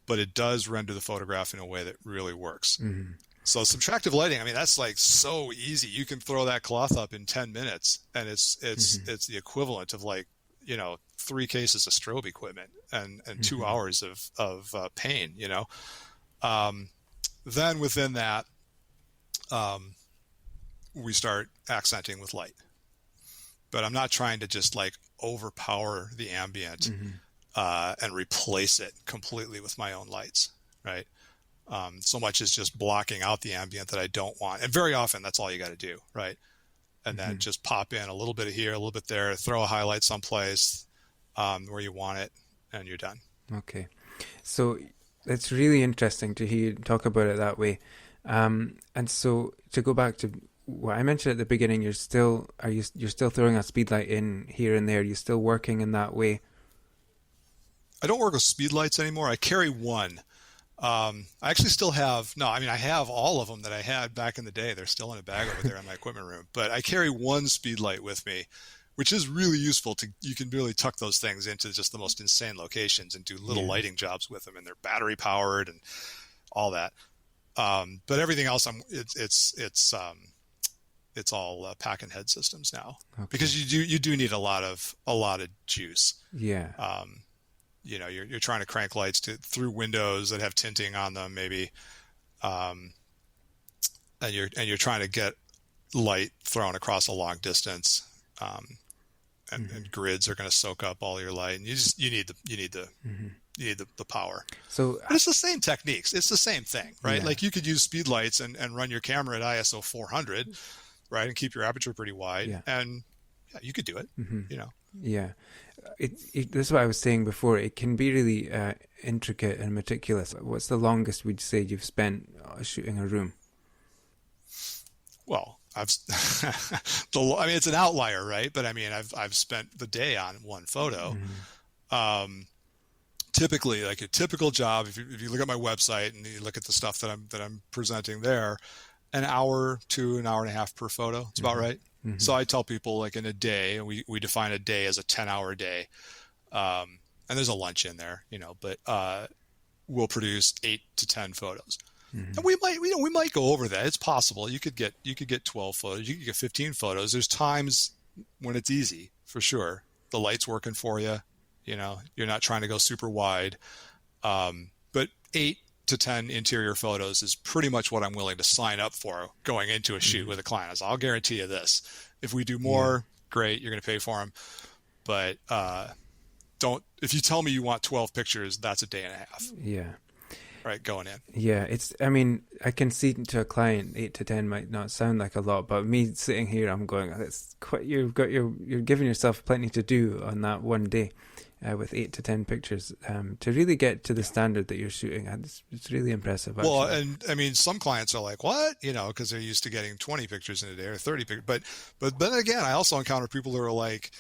Speaker 1: but it does render the photograph in a way that really works. So subtractive lighting, that's like so easy. You can throw that cloth up in 10 minutes and it's the equivalent of 3 cases of strobe equipment and 2 hours of pain, Then within that, we start accenting with light. But I'm not trying to just overpower the ambient and replace it completely with my own lights, right? So much as just blocking out the ambient that I don't want. And very often that's all you got to do, right? And then just pop in a little bit of here, a little bit there, throw a highlight someplace where you want it, and you're done. Okay.
Speaker 2: So it's really interesting to hear you talk about it that way. And so to go back to what I mentioned at the beginning, you're still throwing a speed light in here and there. You're still working in that way.
Speaker 1: I don't work with speed lights anymore. I carry one. I actually still have, I have all of them that I had back in the day. They're still in a bag over there in my equipment room, but I carry one speed light with me, which is really useful you can really tuck those things into just the most insane locations and do little lighting jobs with them, and they're battery powered and all that. But everything else, it's all pack and head systems now,
Speaker 2: Okay.
Speaker 1: because you do need a lot of juice.
Speaker 2: Yeah.
Speaker 1: You're trying to crank lights through windows that have tinting on them, maybe, and you're trying to get light thrown across a long distance, and grids are going to soak up all your light, and you need the power.
Speaker 2: So,
Speaker 1: but it's the same techniques. It's the same thing, right?
Speaker 2: Yeah.
Speaker 1: Like you could use speed lights and run your camera at ISO 400, right, and keep your aperture pretty wide, and you could do it.
Speaker 2: Yeah, this is what I was saying before. It can be really intricate and meticulous. What's the longest we'd say you've spent shooting a room?
Speaker 1: Well, it's an outlier, right? But I mean, I've spent the day on one photo. Typically, like a typical job, if you look at my website and you look at the stuff that I'm presenting there, an hour to an hour and a half per photo. It's about right. So I tell people, like, in a day, and we define a day as a 10-hour day, and there's a lunch in there, but we'll produce 8 to 10 photos. And we might go over that. It's possible. You could get 12 photos. You could get 15 photos. There's times when it's easy, for sure. The light's working for you. You're not trying to go super wide. But 8 to 10 interior photos is pretty much what I'm willing to sign up for going into a shoot with a client. So I'll guarantee you this. If we do more, great, you're going to pay for them. But if you tell me you want 12 pictures, that's a day and a half.
Speaker 2: Yeah.
Speaker 1: Right, going in.
Speaker 2: Yeah, I can see to a client 8 to 10 might not sound like a lot, but me sitting here, I'm going, that's quite. You're giving yourself plenty to do on that one day, with 8 to 10 pictures, to really get to the standard that you're shooting at. It's really impressive. Actually.
Speaker 1: Well, and I mean, some clients are like, what? Because they're used to getting 20 pictures in a day or 30 pictures. But then again, I also encounter people who are like,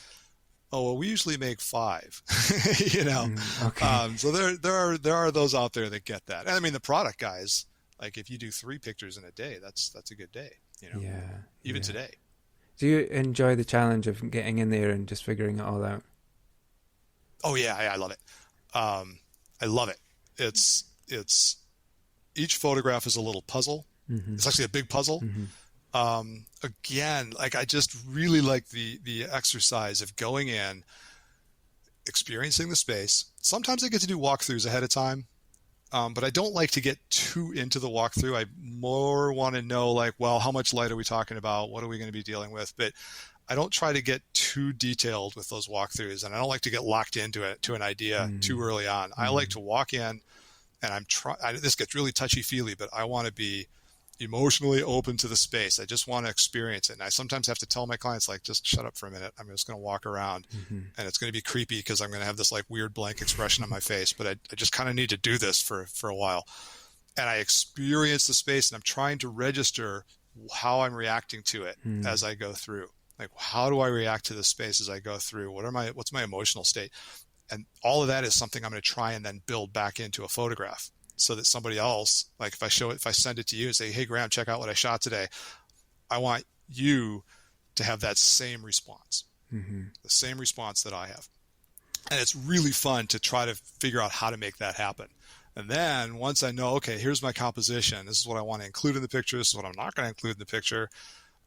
Speaker 1: oh, well, we usually make 5,
Speaker 2: Okay.
Speaker 1: So there are those out there that get that. And I mean, the product guys, like, if you do 3 pictures in a day, that's a good day, even today.
Speaker 2: Do you enjoy the challenge of getting in there and just figuring it all out?
Speaker 1: Oh yeah, I love it. I love it. It's each photograph is a little puzzle. It's actually a big puzzle. Again, like, I just really like the exercise of going in, experiencing the space. Sometimes I get to do walkthroughs ahead of time, but I don't like to get too into the walkthrough. I more want to know, like, well, how much light are we talking about? What are we going to be dealing with? But I don't try to get too detailed with those walkthroughs, and I don't like to get locked into an idea too early on. I like to walk in, and this gets really touchy-feely, but I want to be emotionally open to the space. I just want to experience it. And I sometimes have to tell my clients, like, just shut up for a minute. I'm just going to walk around, and it's going to be creepy because I'm going to have this, like, weird blank expression on my face, but I just kind of need to do this for a while. And I experience the space, and I'm trying to register how I'm reacting to it as I go through. Like, how do I react to the space as I go through? What's my emotional state? And all of that is something I'm going to try and then build back into a photograph, so that somebody else, like, if I send it to you and say, hey, Graham, check out what I shot today, I want you to have that same response, the same response that I have. And it's really fun to try to figure out how to make that happen. And then once I know, okay, here's my composition, this is what I want to include in the picture, this is what I'm not going to include in the picture,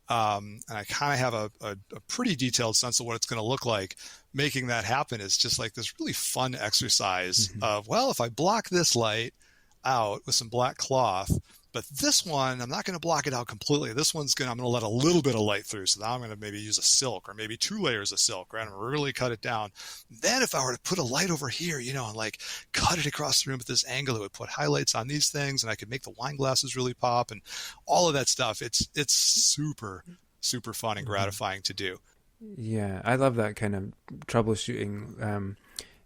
Speaker 1: and I kind of have a pretty detailed sense of what it's going to look like, making that happen is just like this really fun exercise of, well, if I block this light out with some black cloth, but this one, I'm not going to block it out completely. This one's I'm going to let a little bit of light through. So now I'm going to maybe use a silk, or maybe 2 layers of silk, right? And really cut it down. Then if I were to put a light over here, and like cut it across the room at this angle, it would put highlights on these things, and I could make the wine glasses really pop and all of that stuff. It's super, super fun and gratifying to do.
Speaker 2: Yeah, I love that kind of troubleshooting.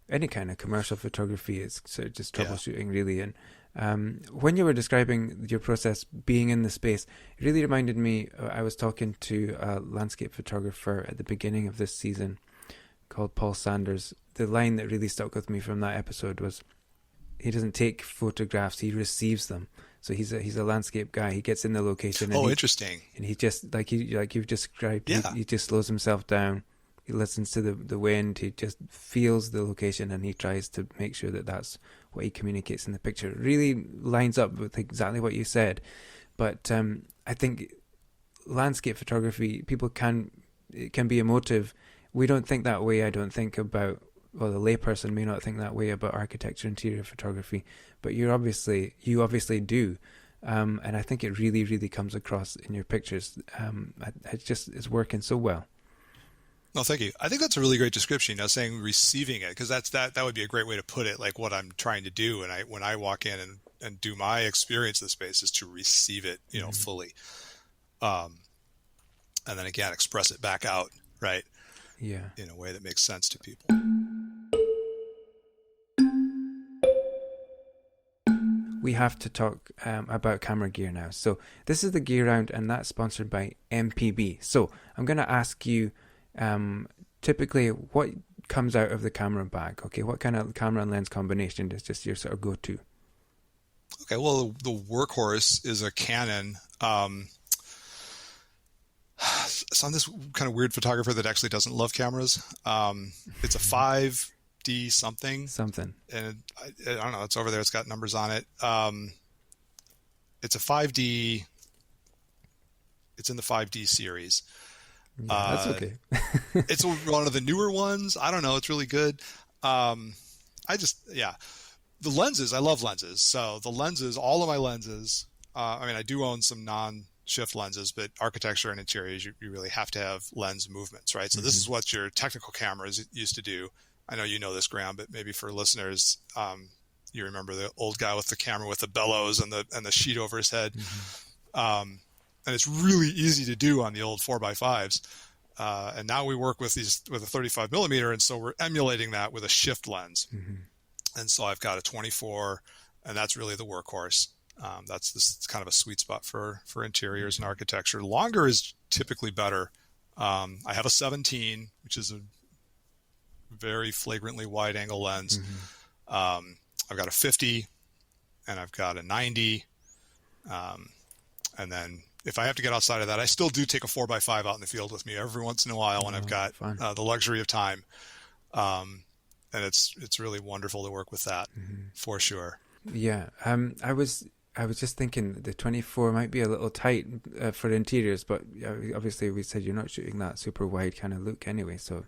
Speaker 2: Any kind of commercial photography is sort of just troubleshooting, really. And when you were describing your process being in the space, it really reminded me, I was talking to a landscape photographer at the beginning of this season called Paul Sanders. The line that really stuck with me from that episode was, he doesn't take photographs, he receives them. So he's a landscape guy. He gets in the location. And
Speaker 1: Interesting.
Speaker 2: And he just, like you've described, he just slows himself down. He listens to the wind. He just feels the location, and he tries to make sure that that's what he communicates in the picture. It really lines up with exactly what you said. But I think landscape photography, it can be emotive. We don't think that way. I don't think about, well, the layperson may not think that way about architecture, interior photography, but you obviously do. And I think it really, really comes across in your pictures. It's working so well.
Speaker 1: No, thank you. I think that's a really great description, saying receiving it, because that would be a great way to put it, like what I'm trying to do. And when I walk in and do my experience of the space is to receive it, fully. And then again, express it back out, right?
Speaker 2: Yeah.
Speaker 1: In a way that makes sense to people.
Speaker 2: We have to talk about camera gear now. So this is the gear round, and that's sponsored by MPB. So I'm going to ask you, typically, what comes out of the camera bag? Okay, what kind of camera and lens combination is just your sort of go-to?
Speaker 1: Okay, well, the workhorse is a Canon. So I'm this kind of weird photographer that actually doesn't love cameras. It's a 5D something. And I don't know, it's over there. It's got numbers on it. It's a 5D. It's in the 5D series.
Speaker 2: Yeah, that's okay.
Speaker 1: It's one of the newer ones. I don't know. It's really good. The lenses, I love lenses. So the lenses, all of my lenses, I do own some non-shift lenses, but architecture and interiors, you really have to have lens movements, right? So this is what your technical cameras used to do. I know you know this, Graham, but maybe for listeners, you remember the old guy with the camera with the bellows and the sheet over his head. And it's really easy to do on the old 4x5s. And now we work with a 35 millimeter. And so we're emulating that with a shift lens. And so I've got a 24, and that's really the workhorse. It's kind of a sweet spot for interiors and architecture. Longer is typically better. I have a 17, which is a very flagrantly wide angle lens. I've got a 50 and I've got a 90. And then if I have to get outside of that, I still do take a 4x5 out in the field with me every once in a while when I've got the luxury of time. And it's really wonderful to work with that for sure.
Speaker 2: Yeah. I was just thinking the 24 might be a little tight for interiors, but obviously we said you're not shooting that super wide kind of look anyway, so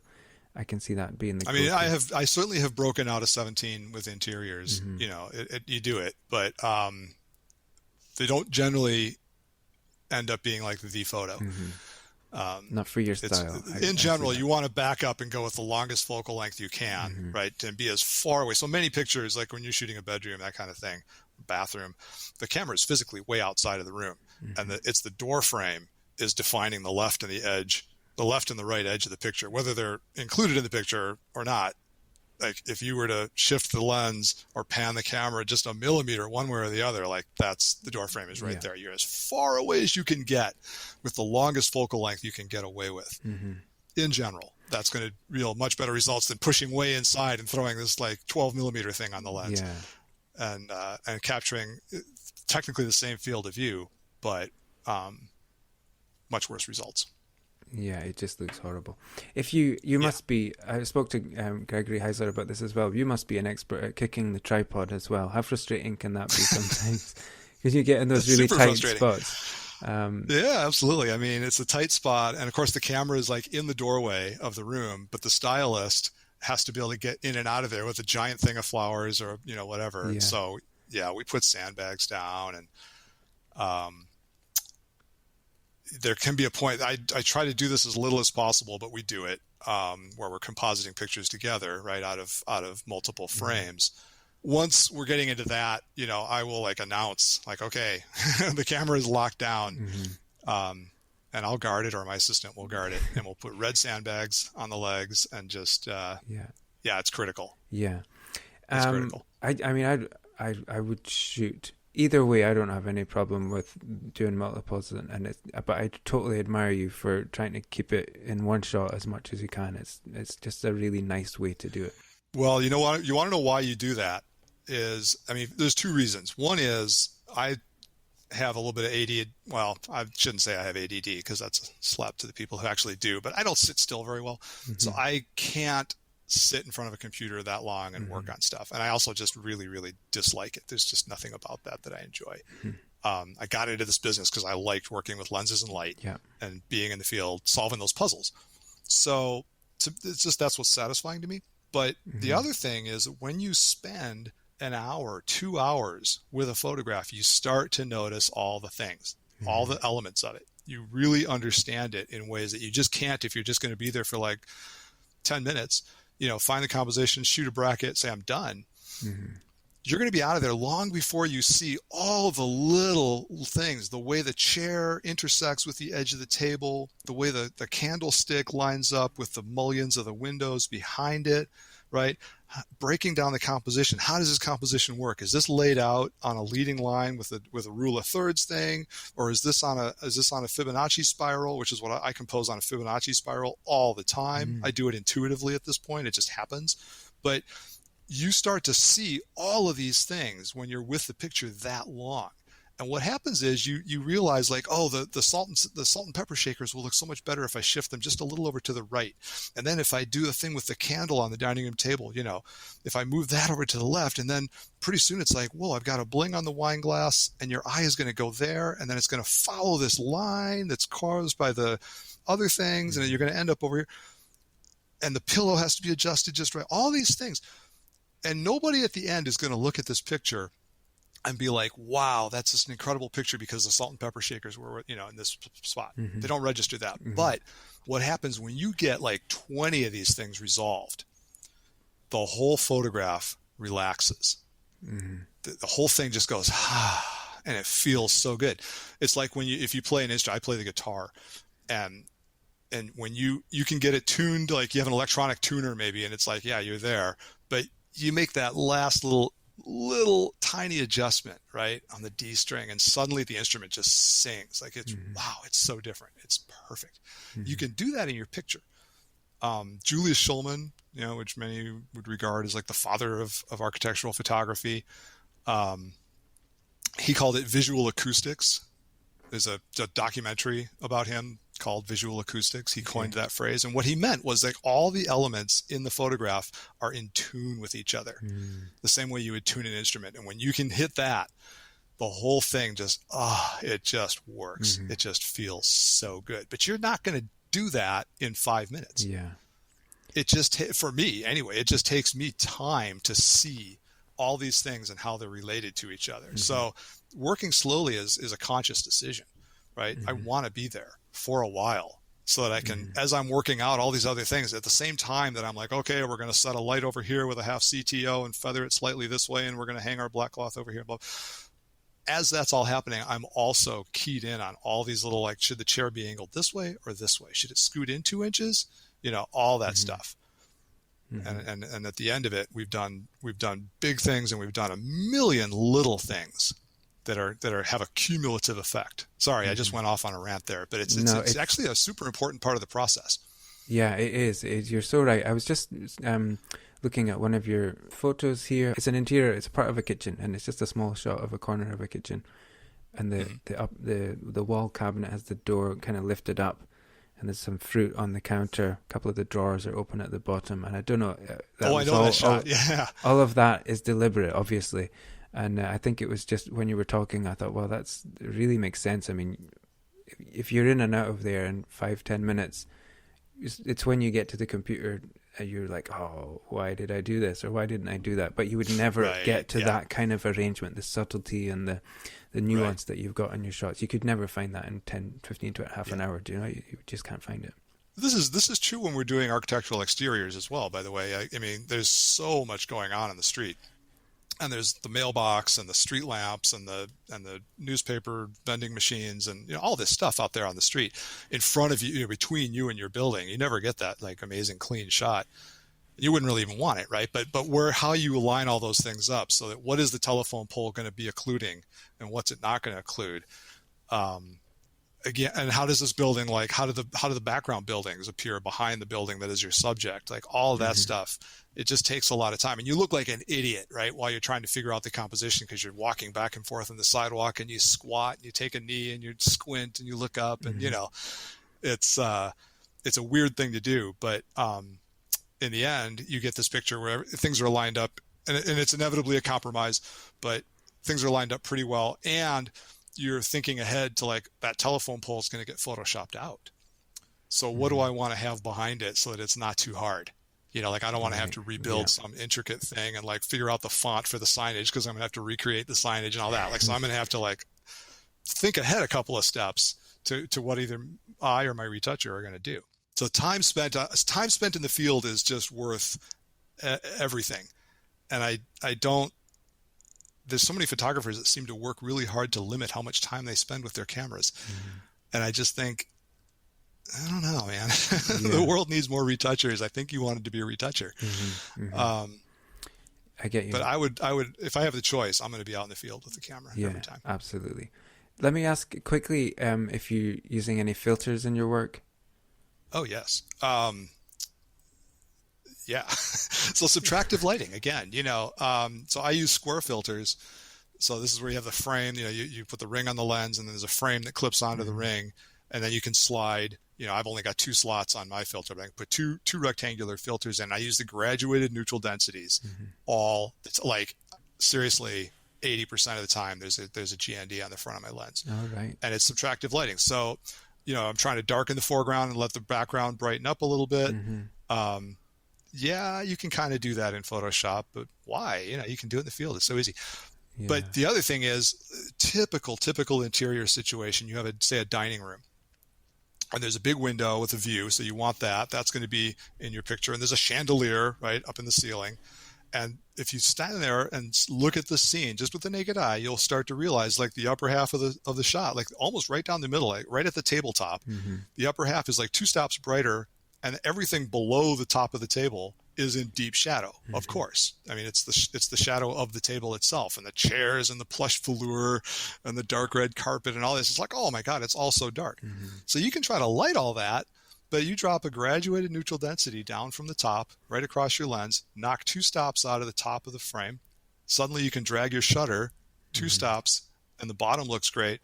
Speaker 2: I can see that being the go-to.
Speaker 1: I certainly have broken out a 17 with interiors. You do it, but they don't generally end up being like the photo.
Speaker 2: Not for your style.
Speaker 1: In general, you want to back up and go with the longest focal length you can, right? And be as far away. So many pictures, like when you're shooting a bedroom, that kind of thing, bathroom, the camera is physically way outside of the room. And it's the door frame is defining the left and the right edge of the picture, whether they're included in the picture or not. Like if you were to shift the lens or pan the camera just a millimeter one way or the other, like that's the door frame is right there. You're as far away as you can get with the longest focal length you can get away with. In general, that's going to yield much better results than pushing way inside and throwing this like 12 millimeter thing on the lens and capturing technically the same field of view, but much worse results.
Speaker 2: Yeah, it just looks horrible. If you must be, I spoke to Gregory Heisler about this as well. You must be an expert at kicking the tripod as well. How frustrating can that be sometimes? Because you get in those really tight spots.
Speaker 1: Yeah, absolutely. I mean, it's a tight spot. And of course the camera is like in the doorway of the room, but the stylist has to be able to get in and out of there with a giant thing of flowers or, whatever. And so, we put sandbags down and, there can be a point, I try to do this as little as possible, but we do it, where we're compositing pictures together, right, out of multiple frames. Once we're getting into that, I will announce okay, the camera is locked down, and I'll guard it or my assistant will guard it, and we'll put red sandbags on the legs and just, it's critical.
Speaker 2: Yeah.
Speaker 1: It's critical.
Speaker 2: I would shoot. Either way, I don't have any problem with doing multiples, but I totally admire you for trying to keep it in one shot as much as you can. It's just a really nice way to do it.
Speaker 1: Well, you know what? You want to know why you do that? There's two reasons. One is I have a little bit of ADD. Well, I shouldn't say I have ADD because that's a slap to the people who actually do, but I don't sit still very well. So I can't sit in front of a computer that long and work on stuff. And I also just really, really dislike it. There's just nothing about that I enjoy. I got into this business because I liked working with lenses and light and being in the field, solving those puzzles. So it's just, that's what's satisfying to me. But the other thing is when you spend an hour, 2 hours with a photograph, you start to notice all the things, all the elements of it. You really understand it in ways that you just can't if you're just going to be there for like 10 minutes, find the composition, shoot a bracket, say I'm done. You're going to be out of there long before you see all the little things, the way the chair intersects with the edge of the table, the way the candlestick lines up with the mullions of the windows behind it, right? Breaking down the composition. How does this composition work? Is this laid out on a leading line with a rule of thirds thing? Or is this on a Fibonacci spiral, which is what I compose on a Fibonacci spiral all the time. I do it intuitively at this point. It just happens. But you start to see all of these things when you're with the picture that long. And what happens is you realize like, oh, the salt and pepper shakers will look so much better if I shift them just a little over to the right. And then if I do the thing with the candle on the dining room table, if I move that over to the left, and then pretty soon it's like, whoa, I've got a bling on the wine glass, and your eye is going to go there, and then it's going to follow this line that's caused by the other things, and you're going to end up over here. And the pillow has to be adjusted just right. All these things. And nobody at the end is going to look at this picture and be like, wow, that's just an incredible picture because the salt and pepper shakers were, in this spot. They don't register that. But what happens when you get like 20 of these things resolved, the whole photograph relaxes. The whole thing just goes, and it feels so good. It's like if you play an instrument, I play the guitar, and when you can get it tuned, like you have an electronic tuner maybe, and it's like, yeah, you're there, but you make that last little tiny adjustment, right, on the D string, and suddenly the instrument just sings. Like wow, it's so different. It's perfect. You can do that in your picture. Julius Schulman, which many would regard as like the father of architectural photography, he called it visual acoustics. There's a documentary about him called Visual Acoustics. He coined that phrase. And what he meant was like all the elements in the photograph are in tune with each other, the same way you would tune an instrument. And when you can hit that, the whole thing just, it just works. It just feels so good. But you're not going to do that in 5 minutes. Yeah. It just, for me anyway, it just takes me time to see all these things and how they're related to each other. So working slowly is a conscious decision, right? I want to be there for a while so that I can, as I'm working out all these other things at the same time that I'm like, okay, we're going to set a light over here with a half CTO and feather it slightly this way, and we're going to hang our black cloth over here. As that's all happening, I'm also keyed in on all these little, like, should the chair be angled this way or this way? Should it scoot in 2 inches? All that stuff. And at the end of it, we've done big things, and we've done a million little things that have a cumulative effect. Sorry, I just went off on a rant there, but it's actually a super important part of the process.
Speaker 2: Yeah, it is. You're so right. I was just looking at one of your photos here. It's an interior. It's a part of a kitchen, and it's just a small shot of a corner of a kitchen. And the wall cabinet has the door kind of lifted up, and there's some fruit on the counter. A couple of the drawers are open at the bottom, and I don't know.
Speaker 1: I know that shot. Yeah.
Speaker 2: All of that is deliberate, obviously. And I think it was just when you were talking, I thought, well, it really makes sense. I mean, if you're in and out of there in 5-10 minutes, it's when you get to the computer and you're like, oh, why did I do this? Or why didn't I do that? But you would never get to that kind of arrangement, the subtlety and the nuance that you've got in your shots. You could never find that in 10, 15 to half an hour. You just can't find it.
Speaker 1: This is true when we're doing architectural exteriors as well, by the way. I mean, there's so much going on in the street. And there's the mailbox and the street lamps and the newspaper vending machines and all this stuff out there on the street in front of you, between you and your building. You never get that like amazing clean shot. You wouldn't really even want it, right? But how you align all those things up so that what is the telephone pole going to be occluding and what's it not going to occlude? Again, and how does this building, like, how do the background buildings appear behind the building that is your subject? Like all of that stuff, it just takes a lot of time. And you look like an idiot, right? While you're trying to figure out the composition, because you're walking back and forth on the sidewalk and you squat and you take a knee and you squint and you look up and, it's a weird thing to do. But in the end, you get this picture where things are lined up and it's inevitably a compromise, but things are lined up pretty well. And you're thinking ahead to like that telephone pole is going to get photoshopped out. So what do I want to have behind it so that it's not too hard? You know, like I don't want to have to rebuild some intricate thing and like figure out the font for the signage because I'm going to have to recreate the signage and all that. Like, so I'm going to have to like think ahead a couple of steps to what either I or my retoucher are going to do. So time spent in the field is just worth everything. And I don't, there's so many photographers that seem to work really hard to limit how much time they spend with their cameras. And I just think, I don't know, man. The world needs more retouchers. I think you wanted to be a retoucher.
Speaker 2: I get you.
Speaker 1: But I would, if I have the choice, I'm going to be out in the field with the camera every time.
Speaker 2: Absolutely. Let me ask quickly, if you're using any filters in your work?
Speaker 1: Oh, yes. Yeah. So subtractive lighting again, you know, so I use square filters. So this is where you have the frame, you know, you put the ring on the lens and then there's a frame that clips onto the ring and then you can slide, you know, I've only got 2 slots on my filter, but I can put two rectangular filters in. I use the graduated neutral densities it's like seriously 80% of the time there's a GND on the front of my lens.
Speaker 2: All right.
Speaker 1: And it's subtractive lighting. So, you know, I'm trying to darken the foreground and let the background brighten up a little bit. Yeah, you can kind of do that in Photoshop, but why? You know, you can do it in the field. It's so easy. Yeah. But the other thing is typical interior situation. You have say a dining room and there's a big window with a view. So you want that's going to be in your picture. And there's a chandelier right up in the ceiling. And if you stand there and look at the scene just with the naked eye, you'll start to realize like the upper half of the shot, like almost right down the middle, like right at the tabletop, the upper half is like 2 stops brighter and everything below the top of the table is in deep shadow, of course. I mean, it's the shadow of the table itself and the chairs and the plush velour and the dark red carpet and all this. It's like, oh my God, it's all so dark. So you can try to light all that, but you drop a graduated neutral density down from the top, right across your lens, knock 2 stops out of the top of the frame. Suddenly you can drag your shutter 2 stops and the bottom looks great.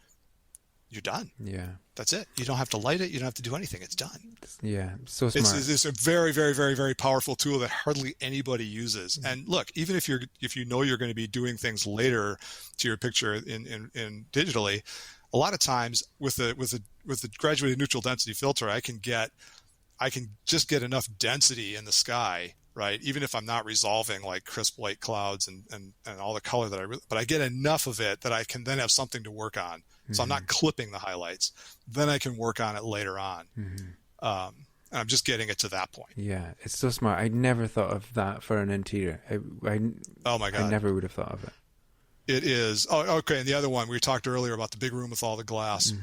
Speaker 1: You're done. Yeah. That's it. You don't have to light it. You don't have to do anything. It's done.
Speaker 2: Yeah. So smart.
Speaker 1: It's a very, very, very, very powerful tool that hardly anybody uses. And look, even if you know you're going to be doing things later to your picture in digitally, a lot of times with the graduated neutral density filter, I can just get enough density in the sky, right? Even if I'm not resolving like crisp white clouds and all the color but I get enough of it that I can then have something to work on. So I'm not clipping the highlights. Then I can work on it later on. And I'm just getting it to that point.
Speaker 2: Yeah, it's so smart. I never thought of that for an interior.
Speaker 1: Oh my God.
Speaker 2: I never would have thought of it.
Speaker 1: It is. Oh, okay. And the other one, we talked earlier about the big room with all the glass,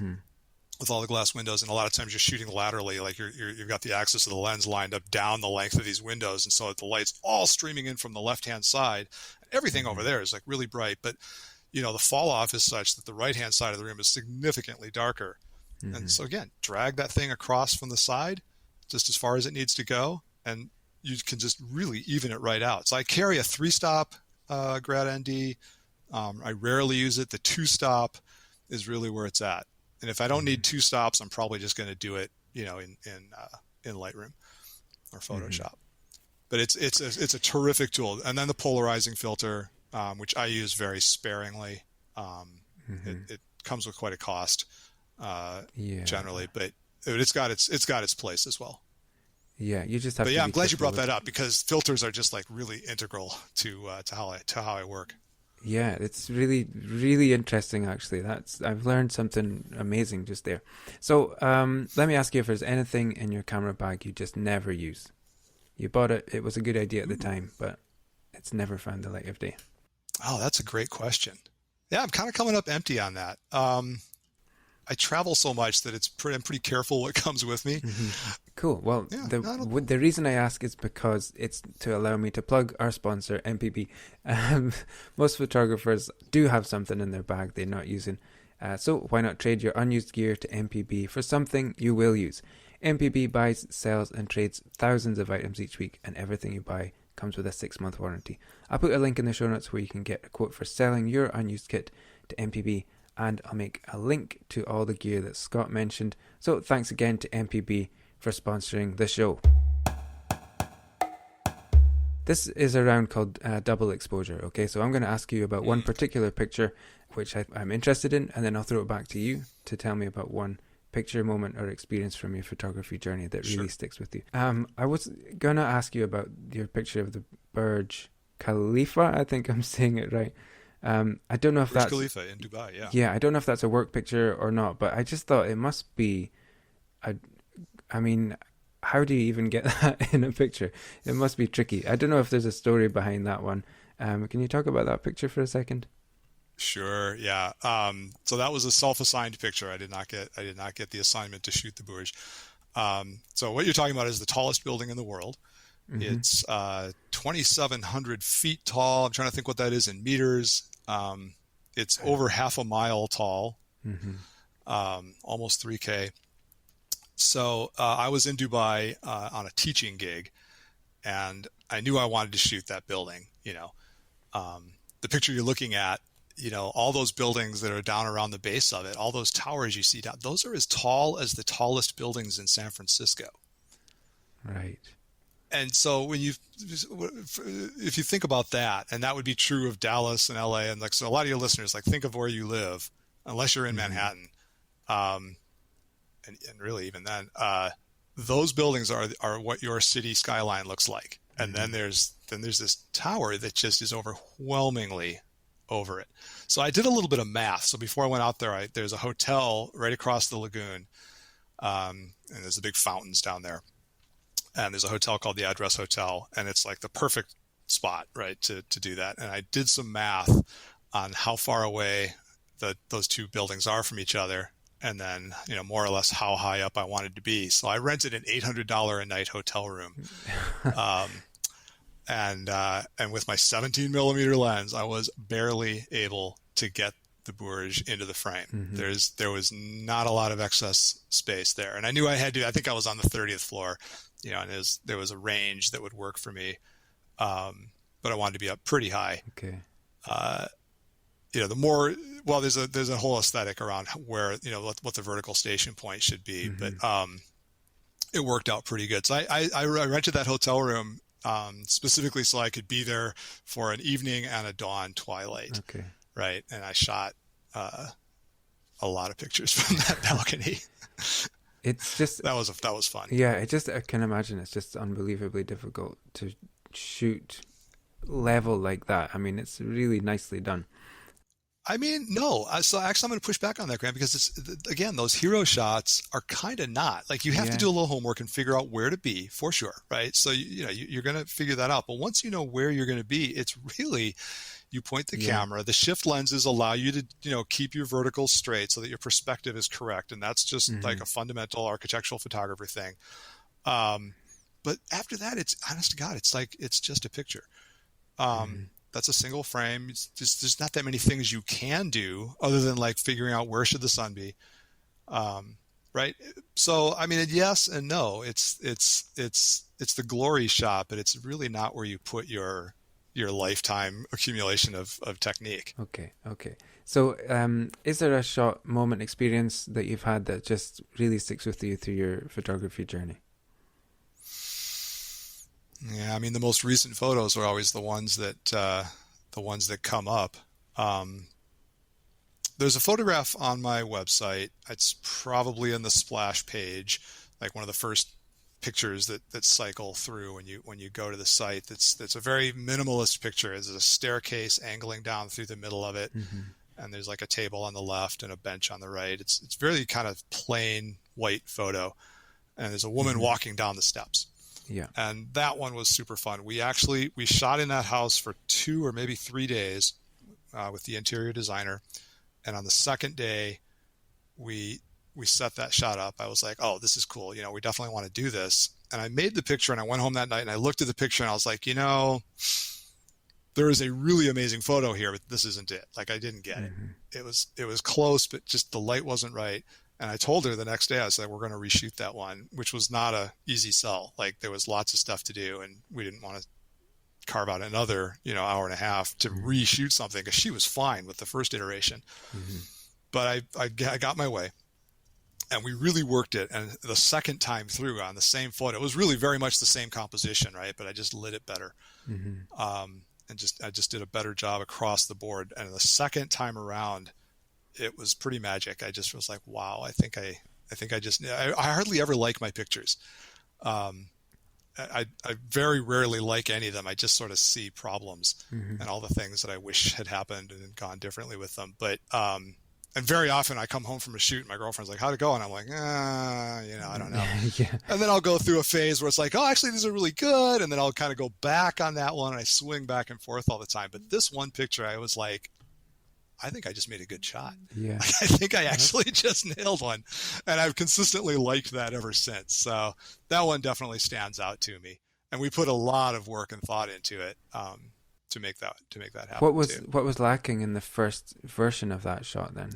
Speaker 1: with all the glass windows. And a lot of times you're shooting laterally, like you've got the axis of the lens lined up down the length of these windows. And so the light's all streaming in from the left-hand side. Everything over there is like really bright, but you know, the fall off is such that the right-hand side of the room is significantly darker. And so again, drag that thing across from the side just as far as it needs to go. And you can just really even it right out. So I carry a 3-stop grad ND. I rarely use it. The 2-stop is really where it's at. And if I don't need 2 stops, I'm probably just going to do it, you know, in Lightroom or Photoshop. But it's a terrific tool. And then the polarizing filter, which I use very sparingly. It comes with quite a cost generally, but it's got its place as well.
Speaker 2: Yeah, you just have.
Speaker 1: But yeah, I'm glad you brought that up because filters are just like really integral to how I work.
Speaker 2: Yeah, it's really, really interesting actually. I've learned something amazing just there. So let me ask you if there's anything in your camera bag you just never use. You bought it, it was a good idea at the time, but it's never found the light of day.
Speaker 1: Oh, that's a great question. Yeah, I'm kind of coming up empty on that. I travel so much that I'm pretty careful what comes with me.
Speaker 2: Cool. Well, yeah, the reason I ask is because it's to allow me to plug our sponsor, MPB. Most photographers do have something in their bag they're not using. So why not trade your unused gear to MPB for something you will use? MPB buys, sells and trades thousands of items each week, and everything you buy comes with a 6-month warranty. I'll put a link in the show notes where you can get a quote for selling your unused kit to MPB, and I'll make a link to all the gear that Scott mentioned. So thanks again to MPB for sponsoring the show. This is a round called double exposure. Okay, so I'm going to ask you about one particular picture which I'm interested in, and then I'll throw it back to you to tell me about one picture, moment, or experience from your photography journey that really sticks with you. I was going to ask you about your picture of the Burj Khalifa. I think I'm saying it right. I don't know if that's
Speaker 1: Burj Khalifa in Dubai. Yeah.
Speaker 2: Yeah, I don't know if that's a work picture or not, but I just thought it must be. I mean, how do you even get that in a picture? It must be tricky. I don't know if there's a story behind that one. Can you talk about that picture for a second?
Speaker 1: Sure. Yeah. So that was a self-assigned picture. I did not get the assignment to shoot the Burj. So what you're talking about is the tallest building in the world. Mm-hmm. It's 2,700 feet tall. I'm trying to think what that is in meters. It's over half a mile tall, almost 3K. So I was in Dubai on a teaching gig, and I knew I wanted to shoot that building. The picture you're looking at, all those buildings that are down around the base of it, all those towers you see down, those are as tall as the tallest buildings in San Francisco.
Speaker 2: Right.
Speaker 1: And so if you think about that, and that would be true of Dallas and LA, and so a lot of your listeners, think of where you live, unless you're in Manhattan. And really even then, those buildings are what your city skyline looks like. And then there's this tower that just is overwhelmingly over it. So I did a little bit of math. So before I went out there, there's a hotel right across the lagoon, and there's the big fountains down there. And there's a hotel called the Address Hotel, and it's like the perfect spot, right, to do that. And I did some math on how far away those two buildings are from each other, and then more or less how high up I wanted to be. So I rented an $800 a night hotel room, and with my 17 millimeter lens, I was barely able to get the Burj into the frame. There was not a lot of excess space there, and I knew I had to. I think I was on the 30th floor, and there was a range that would work for me, but I wanted to be up pretty high.
Speaker 2: Okay.
Speaker 1: There's a whole aesthetic around where what the vertical station point should be, but it worked out pretty good. So I rented that hotel room specifically so I could be there for an evening and a dawn twilight.
Speaker 2: Okay.
Speaker 1: Right, and I shot a lot of pictures from that balcony.
Speaker 2: It's just
Speaker 1: that was fun.
Speaker 2: Yeah, I can imagine it's just unbelievably difficult to shoot level like that. I mean, it's really nicely done.
Speaker 1: I mean, no. So actually, I'm going to push back on that, Grant, because again, those hero shots are kind of not. You have to do a little homework and figure out where to be for sure, right? So you're going to figure that out. But once you know where you're going to be, it's really, you point the camera. The shift lenses allow you to keep your verticals straight so that your perspective is correct, and that's just like a fundamental architectural photography thing. But after that, it's honest to God, it's just a picture. That's a single frame. There's not that many things you can do other than figuring out where should the sun be, right? So I mean, yes and no. It's the glory shot, but it's really not where you put your lifetime accumulation of technique.
Speaker 2: Okay. So is there a shot, moment, experience that you've had that just really sticks with you through your photography journey?
Speaker 1: Yeah, I mean, the most recent photos are always the ones that come up. There's a photograph on my website. It's probably in the splash page, one of the first pictures that cycle through when you go to the site. That's a very minimalist picture. There's a staircase angling down through the middle of it, and there's a table on the left and a bench on the right. It's very kind of plain white photo, and there's a woman walking down the steps.
Speaker 2: Yeah. And
Speaker 1: that one was super fun. We shot in that house for 2 or maybe 3 days with the interior designer. And on the second day, we set that shot up. I was like, oh, this is cool. We definitely want to do this. And I made the picture, and I went home that night and I looked at the picture and I was like, there is a really amazing photo here, but this isn't it. I didn't get it. It was close, but just the light wasn't right. And I told her the next day, I said, we're going to reshoot that one, which was not a easy sell. There was lots of stuff to do, and we didn't want to carve out another, hour and a half to reshoot something, because she was fine with the first iteration. But I got my way. And we really worked it. And the second time through on the same photo, it was really very much the same composition, right? But I just lit it better. And I just did a better job across the board. And the second time around, it was pretty magic. I just was like, wow, I think I hardly ever like my pictures. I very rarely like any of them. I just sort of see problems and all the things that I wish had happened and gone differently with them. But, and very often I come home from a shoot and my girlfriend's like, how'd it go? And I'm like, I don't know.
Speaker 2: Yeah.
Speaker 1: And then I'll go through a phase where it's like, oh, actually these are really good. And then I'll kind of go back on that one and I swing back and forth all the time. But this one picture, I was like, I think I just made a good shot.
Speaker 2: Yeah.
Speaker 1: I think I actually just nailed one. And I've consistently liked that ever since. So that one definitely stands out to me. And we put a lot of work and thought into it to make that happen.
Speaker 2: What was lacking in the first version of that shot then?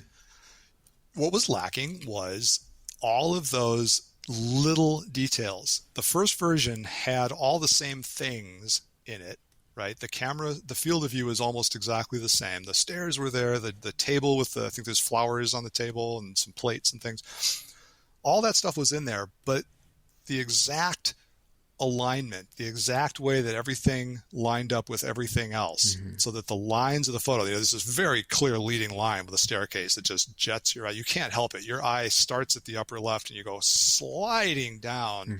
Speaker 1: What was lacking was all of those little details. The first version had all the same things in it, right? The camera, the field of view is almost exactly the same. The stairs were there, the table with I think there's flowers on the table and some plates and things. All that stuff was in there, but the exact alignment, the exact way that everything lined up with everything else, so that the lines of the photo, there's this very clear leading line with a staircase that just jets your eye. You can't help it. Your eye starts at the upper left and you go sliding down,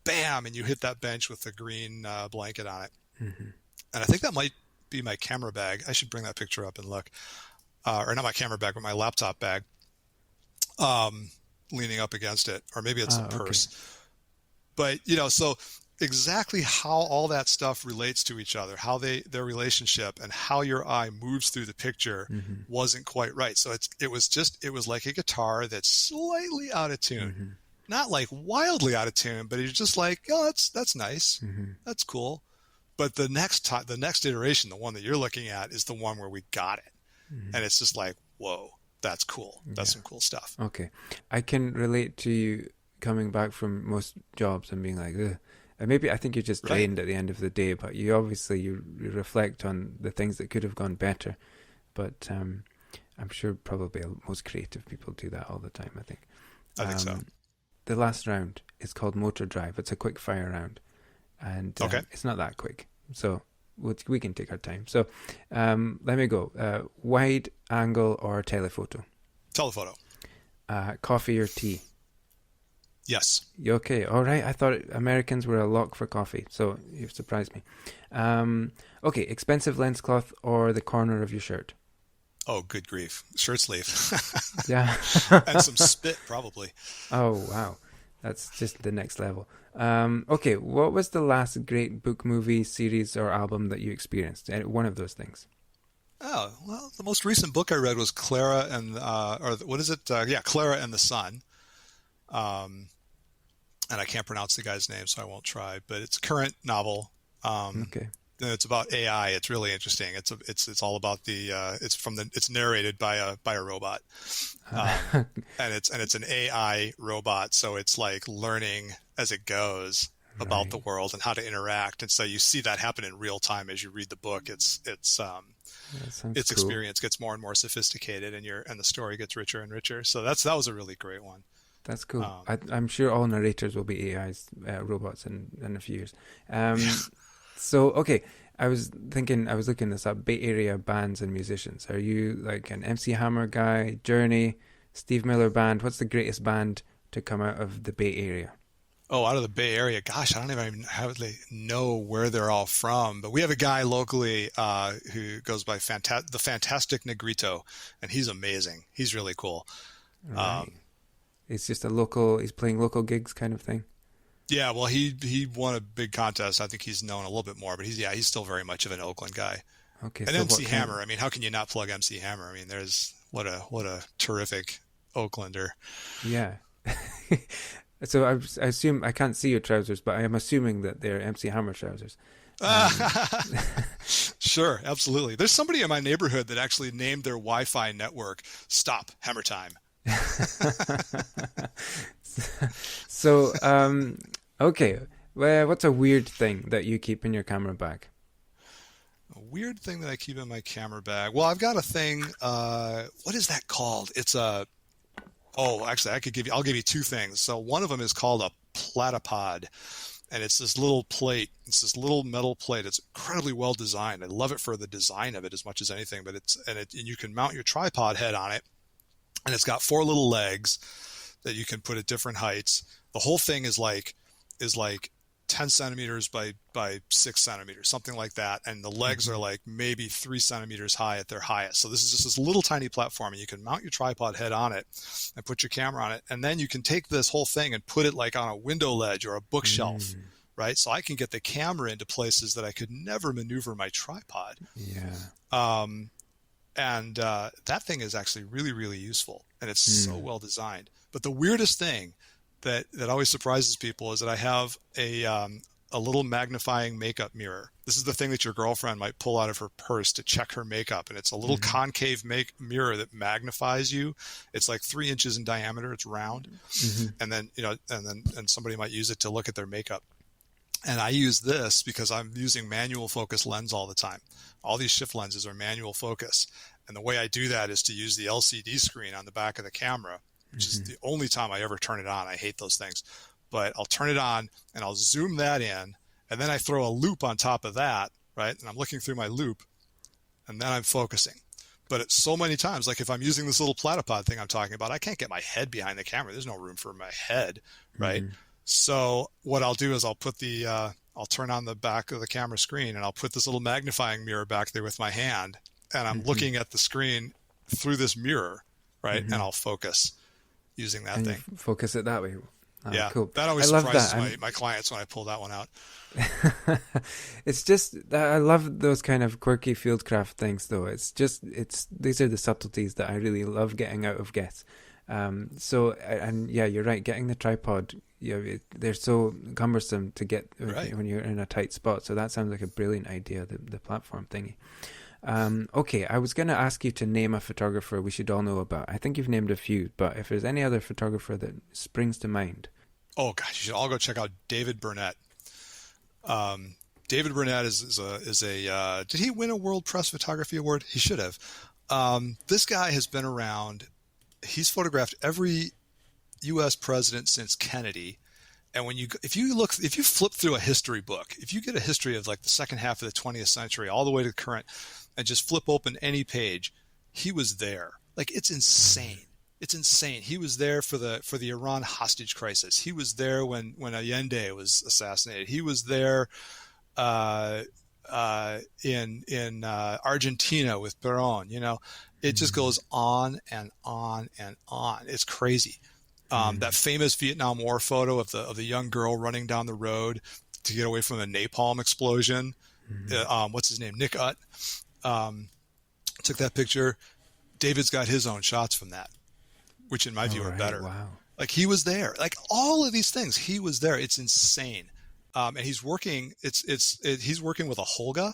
Speaker 1: bam, and you hit that bench with the green blanket on it. And I think that might be my camera bag. I should bring that picture up and look. Or not my camera bag, but my laptop bag leaning up against it. Or maybe it's a purse. Okay. But, so exactly how all that stuff relates to each other, how their relationship and how your eye moves through the picture wasn't quite right. So it was like a guitar that's slightly out of tune. Not like wildly out of tune, but it's just like, oh, that's nice. That's cool. But the next iteration, the one that you're looking at, is the one where we got it. And it's just like, whoa, that's cool. That's some cool stuff.
Speaker 2: Okay. I can relate to you coming back from most jobs and being like, ugh. And maybe I think you're just drained at the end of the day, but you obviously you reflect on the things that could have gone better. But I'm sure probably most creative people do that all the time, I think.
Speaker 1: I think so.
Speaker 2: The last round is called Motor Drive. It's a quick fire round. And it's not that quick. So we can take our time. So let me go. Wide angle or telephoto?
Speaker 1: Telephoto.
Speaker 2: Coffee or tea?
Speaker 1: Yes.
Speaker 2: Okay. All right. I thought Americans were a lock for coffee, so you've surprised me. Okay. Expensive lens cloth or the corner of your shirt?
Speaker 1: Oh, good grief. Shirt sleeve.
Speaker 2: Yeah.
Speaker 1: And some spit, probably.
Speaker 2: Oh, wow. That's just the next level. Okay. What was the last great book, movie, series, or album that you experienced? One of those things.
Speaker 1: Oh, well, the most recent book I read was Clara and, Clara and the Sun. And I can't pronounce the guy's name, so I won't try, but it's a current novel.
Speaker 2: Okay.
Speaker 1: It's about AI. It's really interesting. It's all about it's narrated by a robot. And it's an AI robot. So it's like learning as it goes about the world and how to interact. And so you see that happen in real time as you read the book. Its experience gets more and more sophisticated and the story gets richer and richer. So that was a really great one.
Speaker 2: That's cool. I'm sure all narrators will be AIs, robots in a few years. So, okay, I was looking this up, Bay Area bands and musicians. Are you like an MC Hammer guy, Journey, Steve Miller Band? What's the greatest band to come out of the Bay Area?
Speaker 1: Oh, out of the Bay Area. Gosh, I don't even know where they're all from. But we have a guy locally who goes by the Fantastic Negrito, and he's amazing. He's really cool.
Speaker 2: Right. It's just he's playing local gigs kind of thing.
Speaker 1: Yeah, well, he won a big contest. I think he's known a little bit more, but he's still very much of an Oakland guy.
Speaker 2: Okay.
Speaker 1: And so MC Hammer. I mean, how can you not plug MC Hammer? I mean, there's what a terrific Oaklander.
Speaker 2: Yeah. So I assume, I can't see your trousers, but I am assuming that they're MC Hammer trousers.
Speaker 1: Sure, absolutely. There's somebody in my neighborhood that actually named their Wi-Fi network "Stop Hammer Time."
Speaker 2: So, okay. Well, what's a weird thing that you keep in your camera bag?
Speaker 1: A weird thing that I keep in my camera bag. Well, I've got a thing. What is that called? It's a Oh, actually, I'll give you two things. So one of them is called a platypod, and it's this little plate. It's this little metal plate. It's incredibly well designed. I love it for the design of it as much as anything. But and you can mount your tripod head on it, and it's got 4 little legs that you can put at different heights. The whole thing is like 10 centimeters by 6 centimeters, something like that. And the legs are like maybe 3 centimeters high at their highest. So this is just this little tiny platform, and you can mount your tripod head on it and put your camera on it. And then you can take this whole thing and put it like on a window ledge or a bookshelf, right? So I can get the camera into places that I could never maneuver my tripod.
Speaker 2: Yeah.
Speaker 1: And that thing is actually really, really useful, and it's so well designed. But the weirdest thing that always surprises people is that I have a little magnifying makeup mirror. This is the thing that your girlfriend might pull out of her purse to check her makeup, and it's a little concave mirror that magnifies you. It's like 3 inches in diameter. It's round, and then and somebody might use it to look at their makeup. And I use this because I'm using manual focus lens all the time. All these shift lenses are manual focus, and the way I do that is to use the LCD screen on the back of the camera, which is the only time I ever turn it on. I hate those things. But I'll turn it on and I'll zoom that in, and then I throw a loop on top of that, right? And I'm looking through my loop, and then I'm focusing. But it's so many times, like if I'm using this little platypod thing I'm talking about, I can't get my head behind the camera. There's no room for my head, right? So what I'll do is I'll put I'll turn on the back of the camera screen, and I'll put this little magnifying mirror back there with my hand, and I'm looking at the screen through this mirror, right? And I'll focus using that thing.
Speaker 2: Focus it that way. Oh,
Speaker 1: yeah,
Speaker 2: cool.
Speaker 1: That always surprises my clients when I pull that one out.
Speaker 2: It's just I love those kind of quirky fieldcraft things, though. These are the subtleties that I really love getting out of guests. You're right. Getting the tripod, they're so cumbersome to get when you're in a tight spot. So that sounds like a brilliant idea, the platform thingy. Okay, I was going to ask you to name a photographer we should all know about. I think you've named a few, but if there's any other photographer that springs to mind. Oh
Speaker 1: gosh, you should all go check out David Burnett. David Burnett is a did he win a World Press Photography Award? He should have. This guy has been around. He's photographed every U.S. president since Kennedy. And if you flip through a history book, if you get a history of like the second half of the 20th century all the way to current, and just flip open any page, he was there. Like, it's insane. It's insane. He was there for the Iran hostage crisis. He was there when Allende was assassinated. He was there in Argentina with Perón. It just goes on and on and on. It's crazy. That famous Vietnam War photo of the young girl running down the road to get away from the napalm explosion. What's his name? Nick Utt took that picture. David's got his own shots from that, which in my view are better. Wow. Like, he was there. Like, all of these things, he was there. It's insane. And he's working. He's working with a Holga.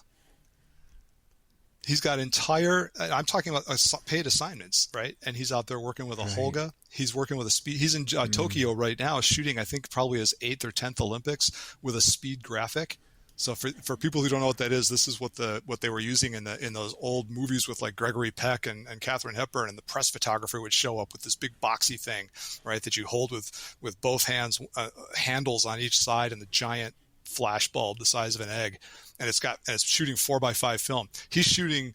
Speaker 1: He's got I'm talking about paid assignments, right? And he's out there working with a Holga. He's working with a speed. He's in Tokyo right now, shooting, I think, probably his 8th or 10th Olympics with a speed graphic. So for people who don't know what that is, this is what they were using in those old movies with like Gregory Peck and Katharine Hepburn, and the press photographer would show up with this big boxy thing, right, that you hold with both hands, handles on each side, and the giant flash bulb the size of an egg, and it's shooting 4x5 film. He's shooting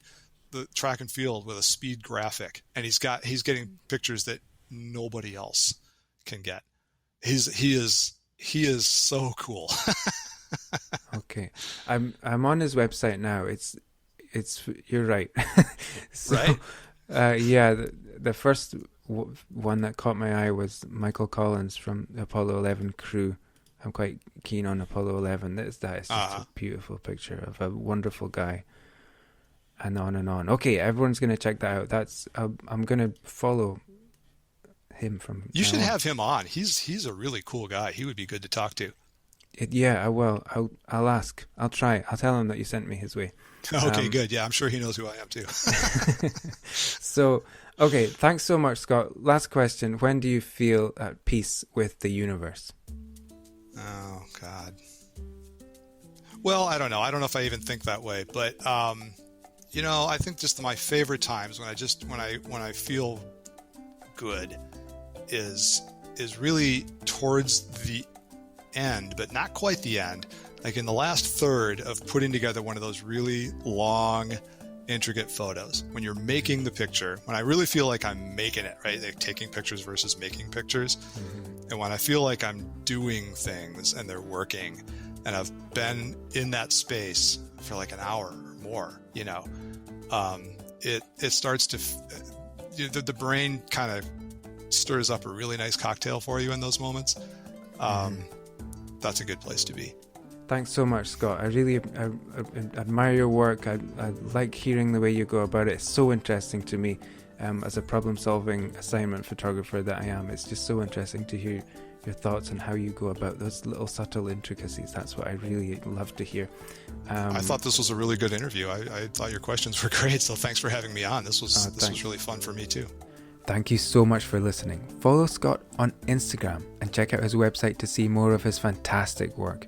Speaker 1: the track and field with a speed graphic, and he's getting pictures that nobody else can get. He is so cool.
Speaker 2: Okay, I'm on his website now. It's you're right.
Speaker 1: Right.
Speaker 2: The first one that caught my eye was Michael Collins from the Apollo 11 crew. I'm quite keen on Apollo 11. That is just a beautiful picture of a wonderful guy, and on and on. Okay, everyone's going to check that out. I'm going to follow him from. You should
Speaker 1: have him on. He's a really cool guy. He would be good to talk to.
Speaker 2: I will. I'll ask. I'll try. I'll tell him that you sent me his way.
Speaker 1: Okay, good. Yeah, I'm sure he knows who I am too.
Speaker 2: So, okay, thanks so much, Scott. Last question. When do you feel at peace with the universe?
Speaker 1: Oh, God. Well, I don't know. I don't know if I even think that way, but I think just my favorite times when I feel good is really towards the end, but not quite the end. Like in the last third of putting together one of those really long, intricate photos. When you're making the picture, when I really feel like I'm making it, right? Like taking pictures versus making pictures. And when I feel like I'm doing things and they're working, and I've been in that space for like an hour or more, you know, it starts to, the brain kind of stirs up a really nice cocktail for you in those moments. That's a good place to be.
Speaker 2: Thanks so much, Scott. I really admire your work. I like hearing the way you go about it. It's so interesting to me as a problem-solving assignment photographer that I am. It's just so interesting to hear your thoughts on how you go about those little subtle intricacies. That's what I really love to hear.
Speaker 1: I thought this was a really good interview. I thought your questions were great, so thanks for having me on. This was really fun for me too.
Speaker 2: Thank you so much for listening. Follow Scott on Instagram and check out his website to see more of his fantastic work.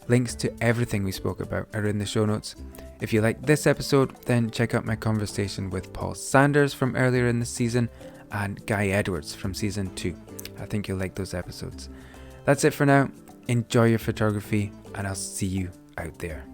Speaker 2: Links to everything we spoke about are in the show notes. If you like this episode, then check out my conversation with Paul Sanders from earlier in the season and Guy Edwards from season 2. I think you'll like those episodes. That's it for now. Enjoy your photography, and I'll see you out there.